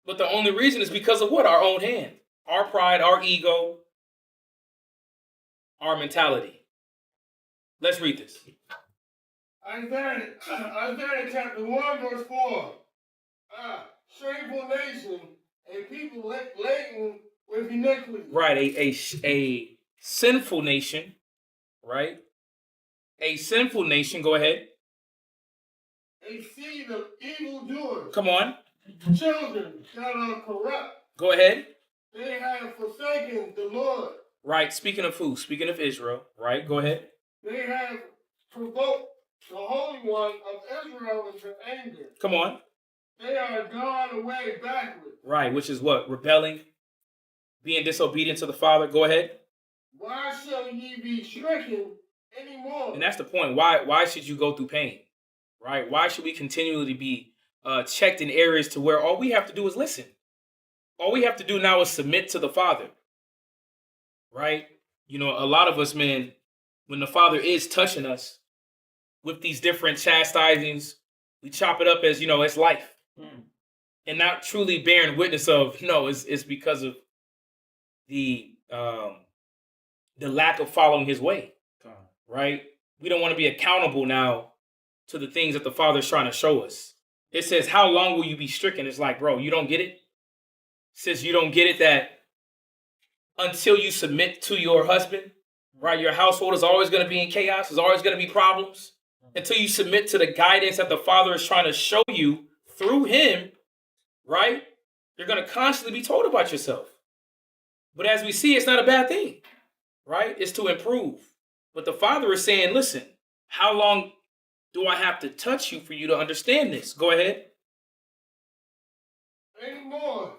But the only reason is because of what? Our own hand. Our pride, our ego, our mentality. Let's read this. Isaiah chapter 1, verse 4. Shameful nation, a people laden with iniquity. Right, a sinful nation, right? A sinful nation, go ahead. A seed of evildoers. Come on. Children that are corrupt. Go ahead. They have forsaken the Lord. Right, speaking of who? Speaking of Israel, right? Go ahead. They have provoked the Holy One of Israel into anger. Come on. They are gone away backward. Right, which is what? Rebelling being disobedient to the Father. Go ahead. Why shall ye be stricken anymore? And that's the point. Why should you go through pain? Right? Why should we continually be checked in areas to where all we have to do is listen? All we have to do now is submit to the Father. Right? You know, a lot of us, man, when the Father is touching us with these different chastisings, we chop it up as, you know, it's life. And not truly bearing witness of, no, it's because of the lack of following his way. Right? We don't want to be accountable now to the things that the Father's trying to show us. It says, how long will you be stricken? It's like, bro, you don't get it? It says you don't get it that until you submit to your husband, right? Your household is always going to be in chaos. There's always going to be problems. Until you submit to the guidance that the Father is trying to show you through him, right? You're going to constantly be told about yourself. But as we see, it's not a bad thing, right? It's to improve. But the Father is saying, listen, how long do I have to touch you for you to understand this? Go ahead. Anymore,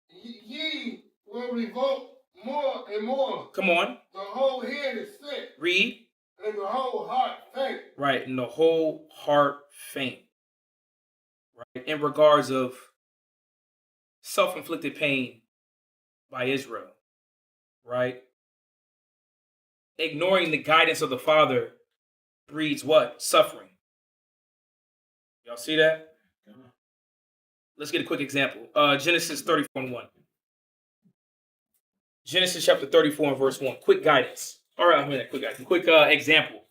ye will revolt more and more. Come on. The whole head is sick. Read. And the whole heart faint. Right, and the whole heart faint. Right, in regards of self-inflicted pain by Israel. Right? Ignoring the guidance of the Father breeds what? Suffering. Y'all see that? Let's get a quick example. Genesis 34:1. Genesis chapter 34 and verse 1. Quick guidance. All right, quick example,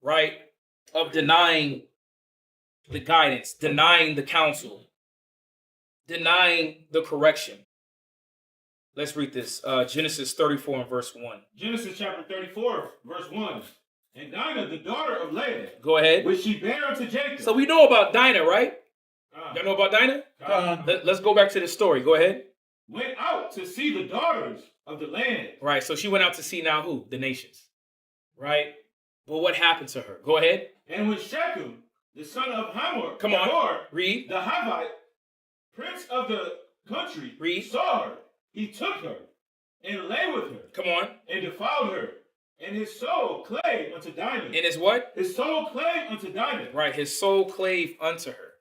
right, of denying the guidance, denying the counsel, denying the correction. Let's read this. Genesis 34 and verse 1. Genesis chapter 34, verse 1. And Dinah, the daughter of Laban, Go ahead. which she bare unto Jacob. So we know about Dinah, right? Y'all know about Dinah? Let's go back to the story. Go ahead. Went out to see the daughters of the land. Right, so she went out to see now who? The nations. Right? But what happened to her? Go ahead. And when Shechem, the son of Hamor, Come on. Read. the Hivite, prince of the country, Read. saw her, he took her and lay with her. Come on. And defiled her. And his soul clave unto Dinah. And his what? His soul clave unto Dinah. Right, his soul clave unto her.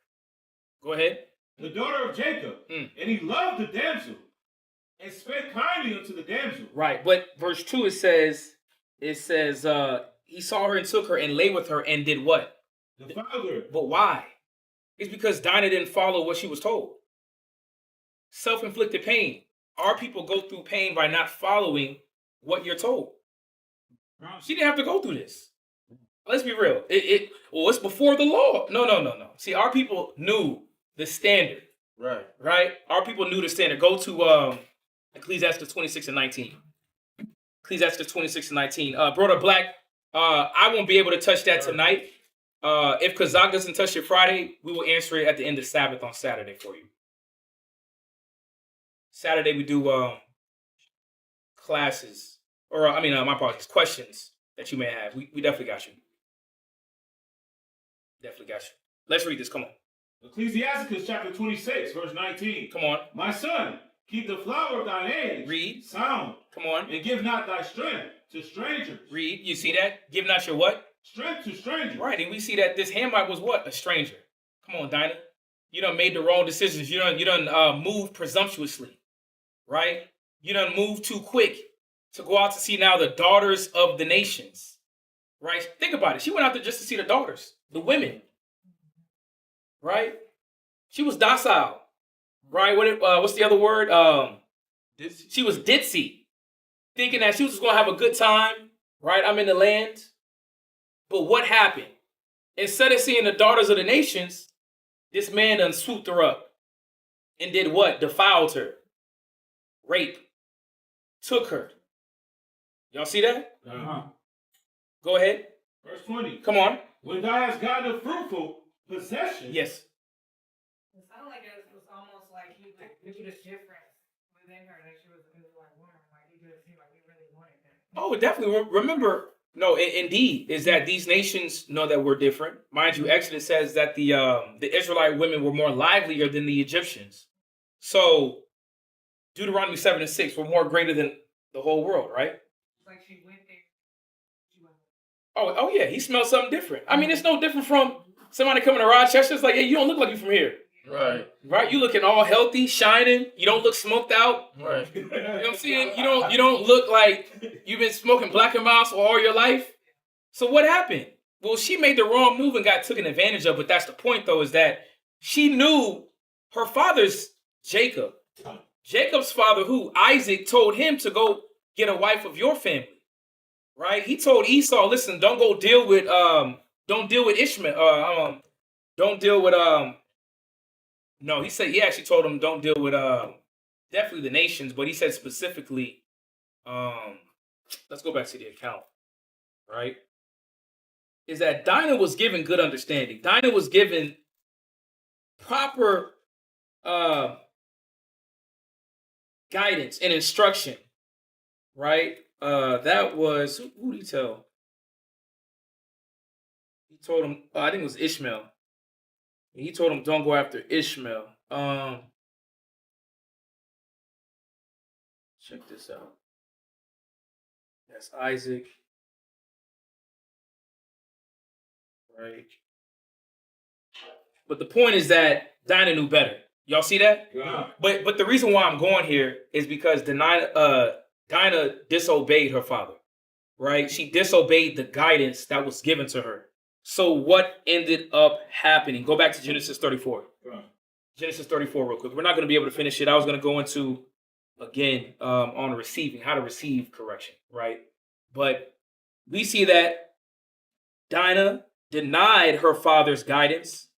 Go ahead. The daughter of Jacob. And he loved the damsel. And spake kindly unto the damsel. Right, but verse 2 it says, he saw her and took her and lay with her and did what? Defiled her. But why? It's because Dinah didn't follow what she was told. Self-inflicted pain. Our people go through pain by not following what you're told. She didn't have to go through this. Let's be real. It's before the law. No. See, our people knew the standard. Right? Our people knew the standard. Go to Ecclesiastes 26 and 19. Ecclesiastes 26 and 19. Brother Black, I won't be able to touch that tonight. If Kazak doesn't touch it Friday, we will answer it at the end of Sabbath on Saturday for you. Saturday we do classes. Or, my apologies, questions that you may have. We definitely got you. Definitely got you. Let's read this. Come on. Ecclesiastes chapter 26, verse 19. Come on. My son, keep the flower of thine age Read. sound. Come on. And give not thy strength to strangers. Read. You see that? Give not your what? Strength to strangers. Right. And we see that this Hamite was what? A stranger. Come on, Dinah. You done made the wrong decisions. You done moved presumptuously. Right? You done moved too quick to go out to see now the daughters of the nations. Right? Think about it. She went out there just to see the daughters, the women. Right? She was docile. Right? What's the other word? She was ditzy. Thinking that she was just going to have a good time. Right? I'm in the land. But what happened? Instead of seeing the daughters of the nations, this man done swooped her up. And did what? Defiled her. Rape. Took her. Y'all see that? Go ahead. Verse 20. Come on. When thou hast gotten a fruitful possession. Yes. It sounded like it was almost like he looked at difference within her that she was a good woman. Like he just seemed like he really wanted that. Oh, definitely. Remember, no, indeed, is that these nations know that we're different. Mind you, Exodus says that the Israelite women were more livelier than the Egyptians. So Deuteronomy 7:6, we're more greater than the whole world, right? It's like she went there. She went Oh yeah, he smells something different. I mean, it's no different from somebody coming to Rochester. It's like, hey, you don't look like you from here. Right. Right? You looking all healthy, shining. You don't look smoked out. Right. You know what I'm saying? You don't look like you've been smoking Black and Miles all your life. So what happened? Well, she made the wrong move and got taken advantage of. But that's the point, though, is that she knew her father's Jacob. Jacob's father, who Isaac, told him to go get a wife of your family. Right? He told Esau, listen, don't deal with Ishmael. Don't deal with No, he actually told him don't deal with definitely the nations, but he said specifically, let's go back to the account, right? Is that Dinah was given good understanding. Dinah was given proper guidance and instruction, right? That was who did he tell? He told him, I think it was Ishmael. He told him, don't go after Ishmael. Check this out. That's Isaac. Right. But the point is that Dinah knew better. Y'all see that? Yeah. But the reason why I'm going here is because Dinah disobeyed her father. Right? She disobeyed the guidance that was given to her. So what ended up happening? Go back to Genesis 34. Genesis 34 real quick. We're not going to be able to finish it. I was going to go into, again, on receiving, how to receive correction, right? But we see that Dinah denied her father's guidance.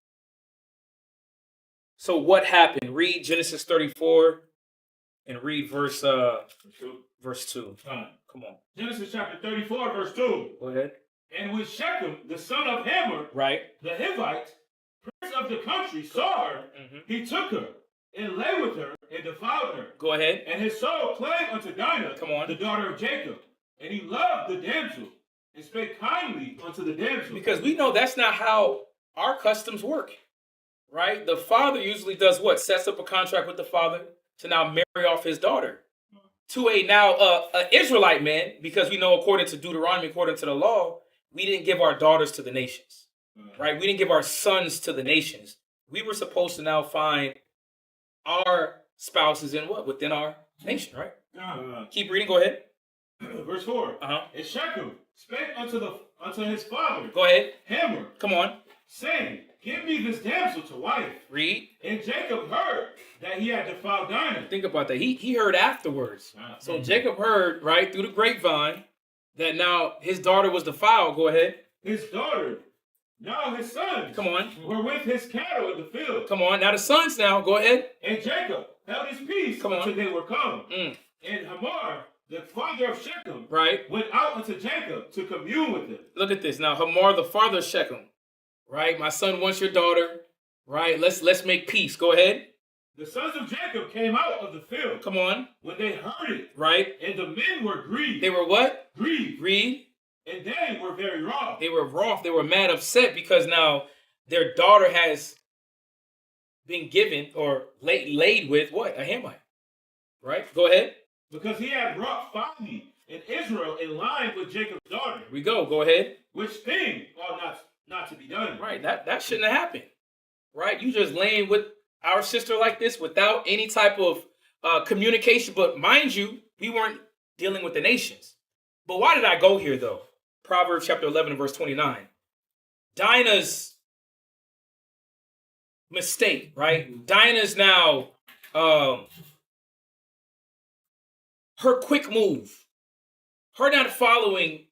So what happened? Read Genesis 34 and read verse 2. Come on. Genesis chapter 34, verse 2. Go ahead. And when Shechem, the son of Hamor, Right. the Hivite, prince of the country, saw her, he took her and lay with her and defiled her. Go ahead. And his soul clave unto Dinah, Come on. the daughter of Jacob. And he loved the damsel and spake kindly unto the damsel. Because we know that's not how our customs work, right? The father usually does what? Sets up a contract with the father to now marry off his daughter to a Israelite man, because we know according to Deuteronomy, according to the law, we didn't give our daughters to the nations, right? We didn't give our sons to the nations. We were supposed to now find our spouses in what? Within our nation, right? Keep reading. Go ahead. Verse 4. Uh-huh. And Shechem spake unto his father, Go ahead. Hamor, Come on. saying, give me this damsel to wife. Read. And Jacob heard that he had defiled Dinah. Think about that. He heard afterwards. So Jacob heard, right, through the grapevine, that now his daughter was defiled. Go ahead. His daughter, now his sons, Come on. were with his cattle in the field. Come on. Now the sons now. Go ahead. And Jacob held his peace Come on. until they were come. Mm. And Hamor, the father of Shechem, Right. went out unto Jacob to commune with him. Look at this. Now Hamor, the father of Shechem, right? My son wants your daughter, right? Let's make peace. Go ahead. The sons of Jacob came out of the field. Come on. When they heard it, Right. and the men were grieved. They were what? Grieved. Read. And they were very wroth. They were wroth. They were mad, upset because now their daughter has been given or laid with what? A Hamite. Right? Go ahead. Because he had wrought folly in Israel in line with Jacob's daughter. Here we go. Go ahead. Which thing ought not to be done. Right. That shouldn't have happened. Right? You just laying with our sister like this without any type of communication. But mind you, we weren't dealing with the nations. But why did I go here though? Proverbs chapter 11 and verse 29. Dinah's mistake, right? Dinah's now her quick move, her not following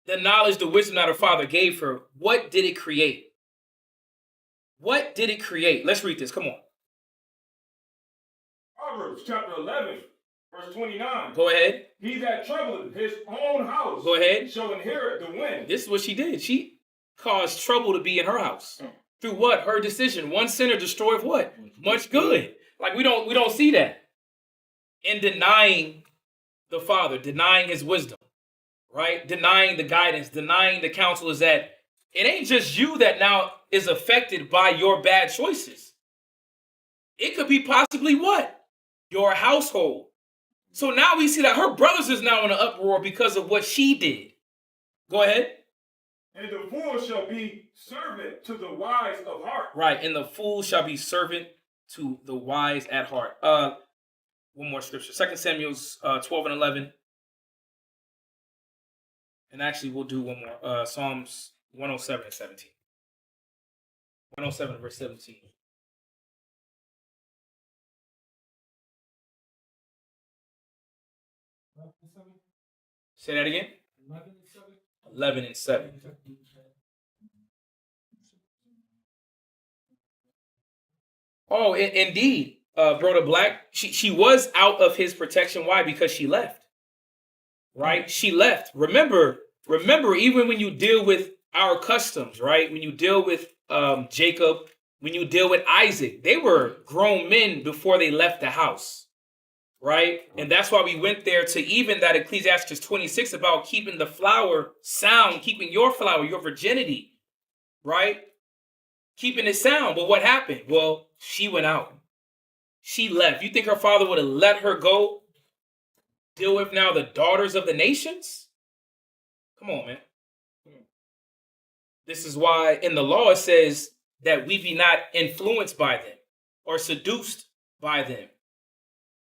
the knowledge, the wisdom that her father gave her. What did it create? What did it create? Let's read this. Come on. Proverbs chapter 11, verse 29. Go ahead. He that troubleth his own house Go ahead. shall inherit the wind. This is what she did. She caused trouble to be in her house. Through what? Her decision. One sinner destroyed what? Much good. Like we don't see that. In denying the father, denying his wisdom, right? Denying the guidance, denying the counsel, is that it ain't just you that now is affected by your bad choices. It could be possibly what? your household. So now we see that her brothers is now in an uproar because of what she did. Go ahead. And the fool shall be servant to the wise of heart. Right, and the fool shall be servant to the wise at heart. One more scripture. 2 Samuel 12 and 11. And actually, we'll do one more. Psalms 107 and 17. 107 verse 17. Say that again. 11 and 7. Oh, indeed, Brother Black. She was out of his protection. Why? Because she left. Right? She left. Remember, even when you deal with our customs, right? When you deal with Jacob, when you deal with Isaac, they were grown men before they left the house. Right? And that's why we went there to even that Ecclesiastes 26 about keeping the flower sound, keeping your flower, your virginity, right? Keeping it sound. But what happened? Well, she went out. She left. You think her father would have let her go deal with now the daughters of the nations? Come on, man. This is why in the law it says that we be not influenced by them or seduced by them.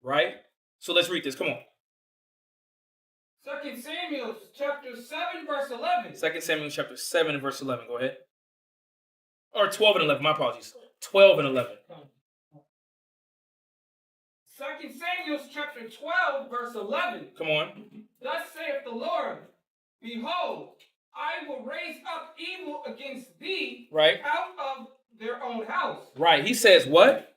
Right? So let's read this. Come on. 2 Samuel chapter 7, verse 11. 2 Samuel chapter 7 and verse 11. Go ahead. Or 12 and 11. My apologies. 12 and 11. 2 Samuel chapter 12, verse 11. Come on. Thus saith the Lord, behold, I will raise up evil against thee Right. out of their own house. Right. He says what?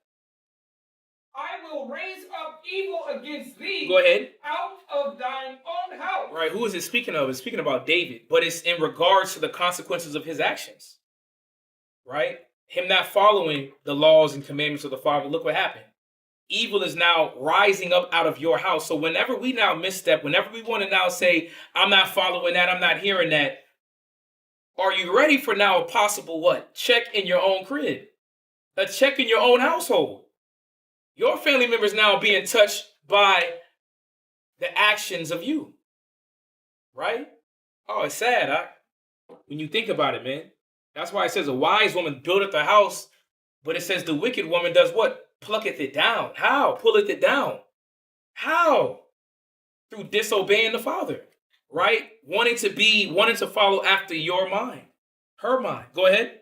I will raise up evil against thee. Go ahead. Out of thine own house. Right. Who is it speaking of? It's speaking about David, but it's in regards to the consequences of his actions. Right? Him not following the laws and commandments of the Father. Look what happened. Evil is now rising up out of your house. So whenever we now misstep, whenever we want to now say, I'm not following that, I'm not hearing that, are you ready for now a possible what? Check in your own crib. A check in your own household. Your family members now being touched by the actions of you. Right? Oh, it's sad, when you think about it, man. That's why it says a wise woman buildeth a house, but it says the wicked woman does what? Plucketh it down. How? Pulleth it down. How? Through disobeying the Father. Right? Wanting to follow after your mind. Her mind. Go ahead.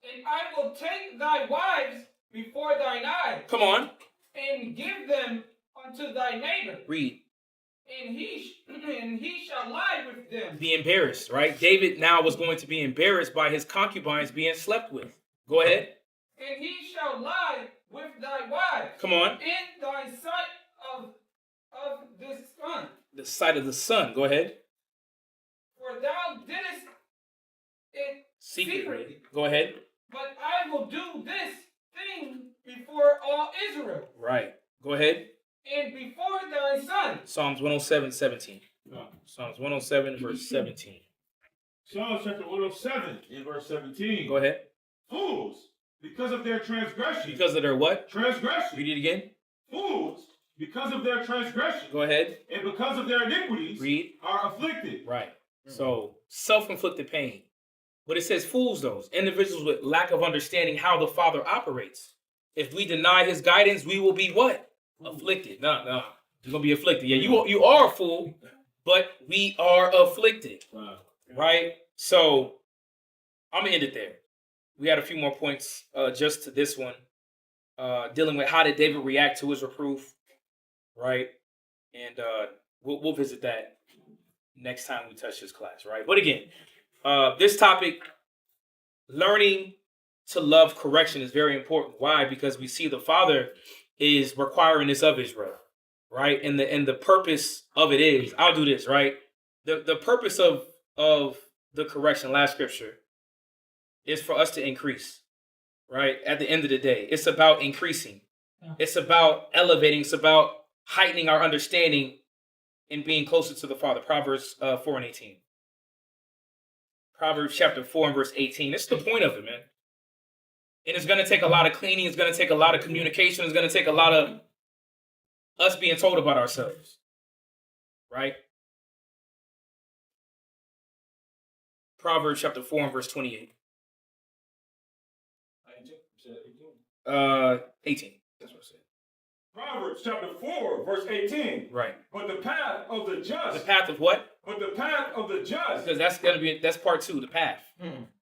And I will take thy wives before thine eyes. Come on. And give them unto thy neighbor. Read. And he shall lie with them. Be embarrassed, right? David now was going to be embarrassed by his concubines being slept with. Go ahead. And he shall lie with thy wives. Come on. In thy sight of the sun. The sight of the sun. Go ahead. For thou didst it secretly. Go ahead. But I will do this thing before all Israel. Right. Go ahead. And before thy son. Psalms 107, 17. Psalms 107, verse 17. Psalms chapter 107 in verse 17. Go ahead. Fools, because of their transgression. Because of their what? Transgression. Read it again. Fools, because of their transgression. Go ahead. And because of their iniquities. Read. Are afflicted. Right. So, self-inflicted pain. But it says fools, those individuals with lack of understanding how the Father operates. If we deny his guidance, we will be what? Afflicted. No. You're going to be afflicted. Yeah, you are a fool, but we are afflicted. Wow. Right? So, I'm going to end it there. We had a few more points just to this one. Dealing with how did David react to his reproof. Right? And we'll visit that next time we touch this class. Right? But again, this topic, learning to love correction, is very important. Why? Because we see the Father is requiring this of Israel, right? And the purpose of it is, I'll do this, right? The purpose of the correction, last scripture, is for us to increase, right? At the end of the day, it's about increasing. It's about elevating. It's about heightening our understanding and being closer to the Father. Proverbs 4 and 18. Proverbs chapter 4 and verse 18. It's the point of it, man. And it's going to take a lot of cleaning. It's going to take a lot of communication. It's going to take a lot of us being told about ourselves, right? Proverbs chapter 4 and verse 28. 18. That's what I said. Proverbs chapter 4, verse 18. Right. But the path of the just. The path of what? But the path of the just. Because that's part 2, the path.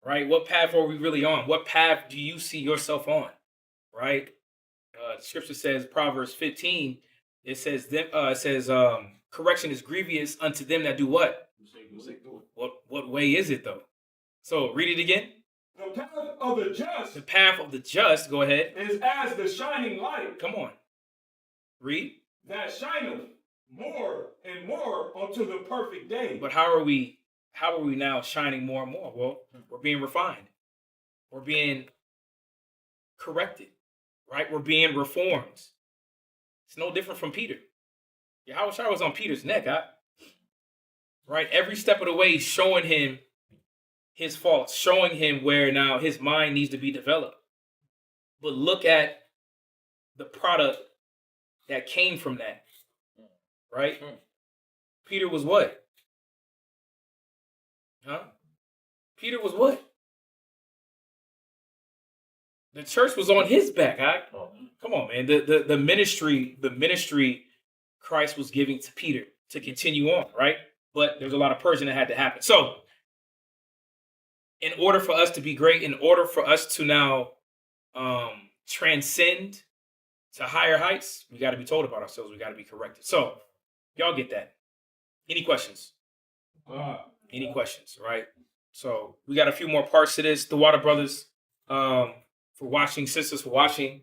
Right? What path are we really on? What path do you see yourself on? Right? The scripture says, Proverbs 15, it says correction is grievous unto them that do what? What way is it though? So read it again. The path of the just. The path of the just, go ahead. Is as the shining light. Come on. Read. That shineth more and more unto the perfect day. But how are we now shining more and more? Well, we're being refined. We're being corrected. Right? We're being reformed. It's no different from Peter. Yahweh was on Peter's neck, right? Every step of the way, showing him his faults, showing him where now his mind needs to be developed. But look at the product that came from that, right? Peter was what? Peter was what? The church was on his back. Come on, man. The ministry Christ was giving to Peter to continue on, right? But there's a lot of purging that had to happen. So, in order for us to be great, in order for us to now transcend to higher heights, we got to be told about ourselves. We got to be corrected. So, y'all get that. Any questions? Any questions, right? So, we got a few more parts to this. The Water Brothers, for watching, sisters for watching.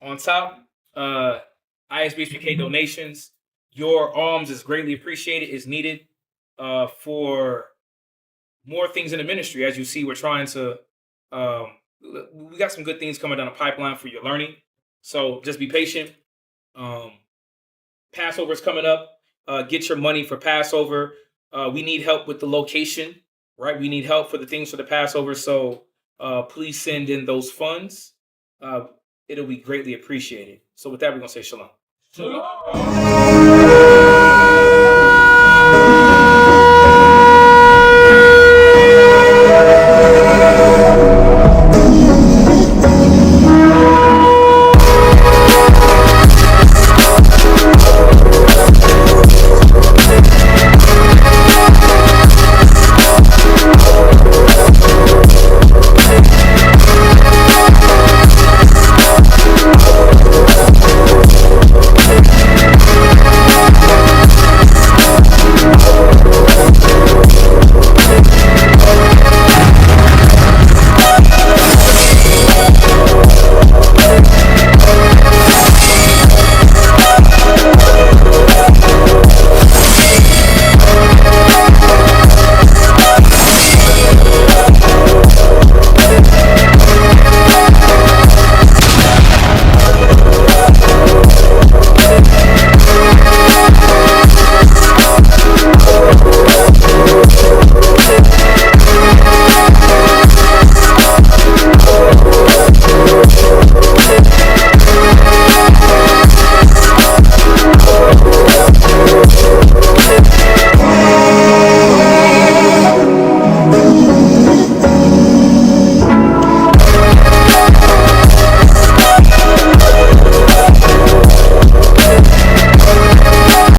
On top, ISBHPK donations. Your alms is greatly appreciated, is needed for more things in the ministry. As you see, we're trying to, we got some good things coming down the pipeline for your learning. So just be patient. Passover is coming up. Get your money for Passover. We need help with the location, right? We need help for the things for the Passover. So please send in those funds. It'll be greatly appreciated. So with that, we're going to say shalom. Shalom.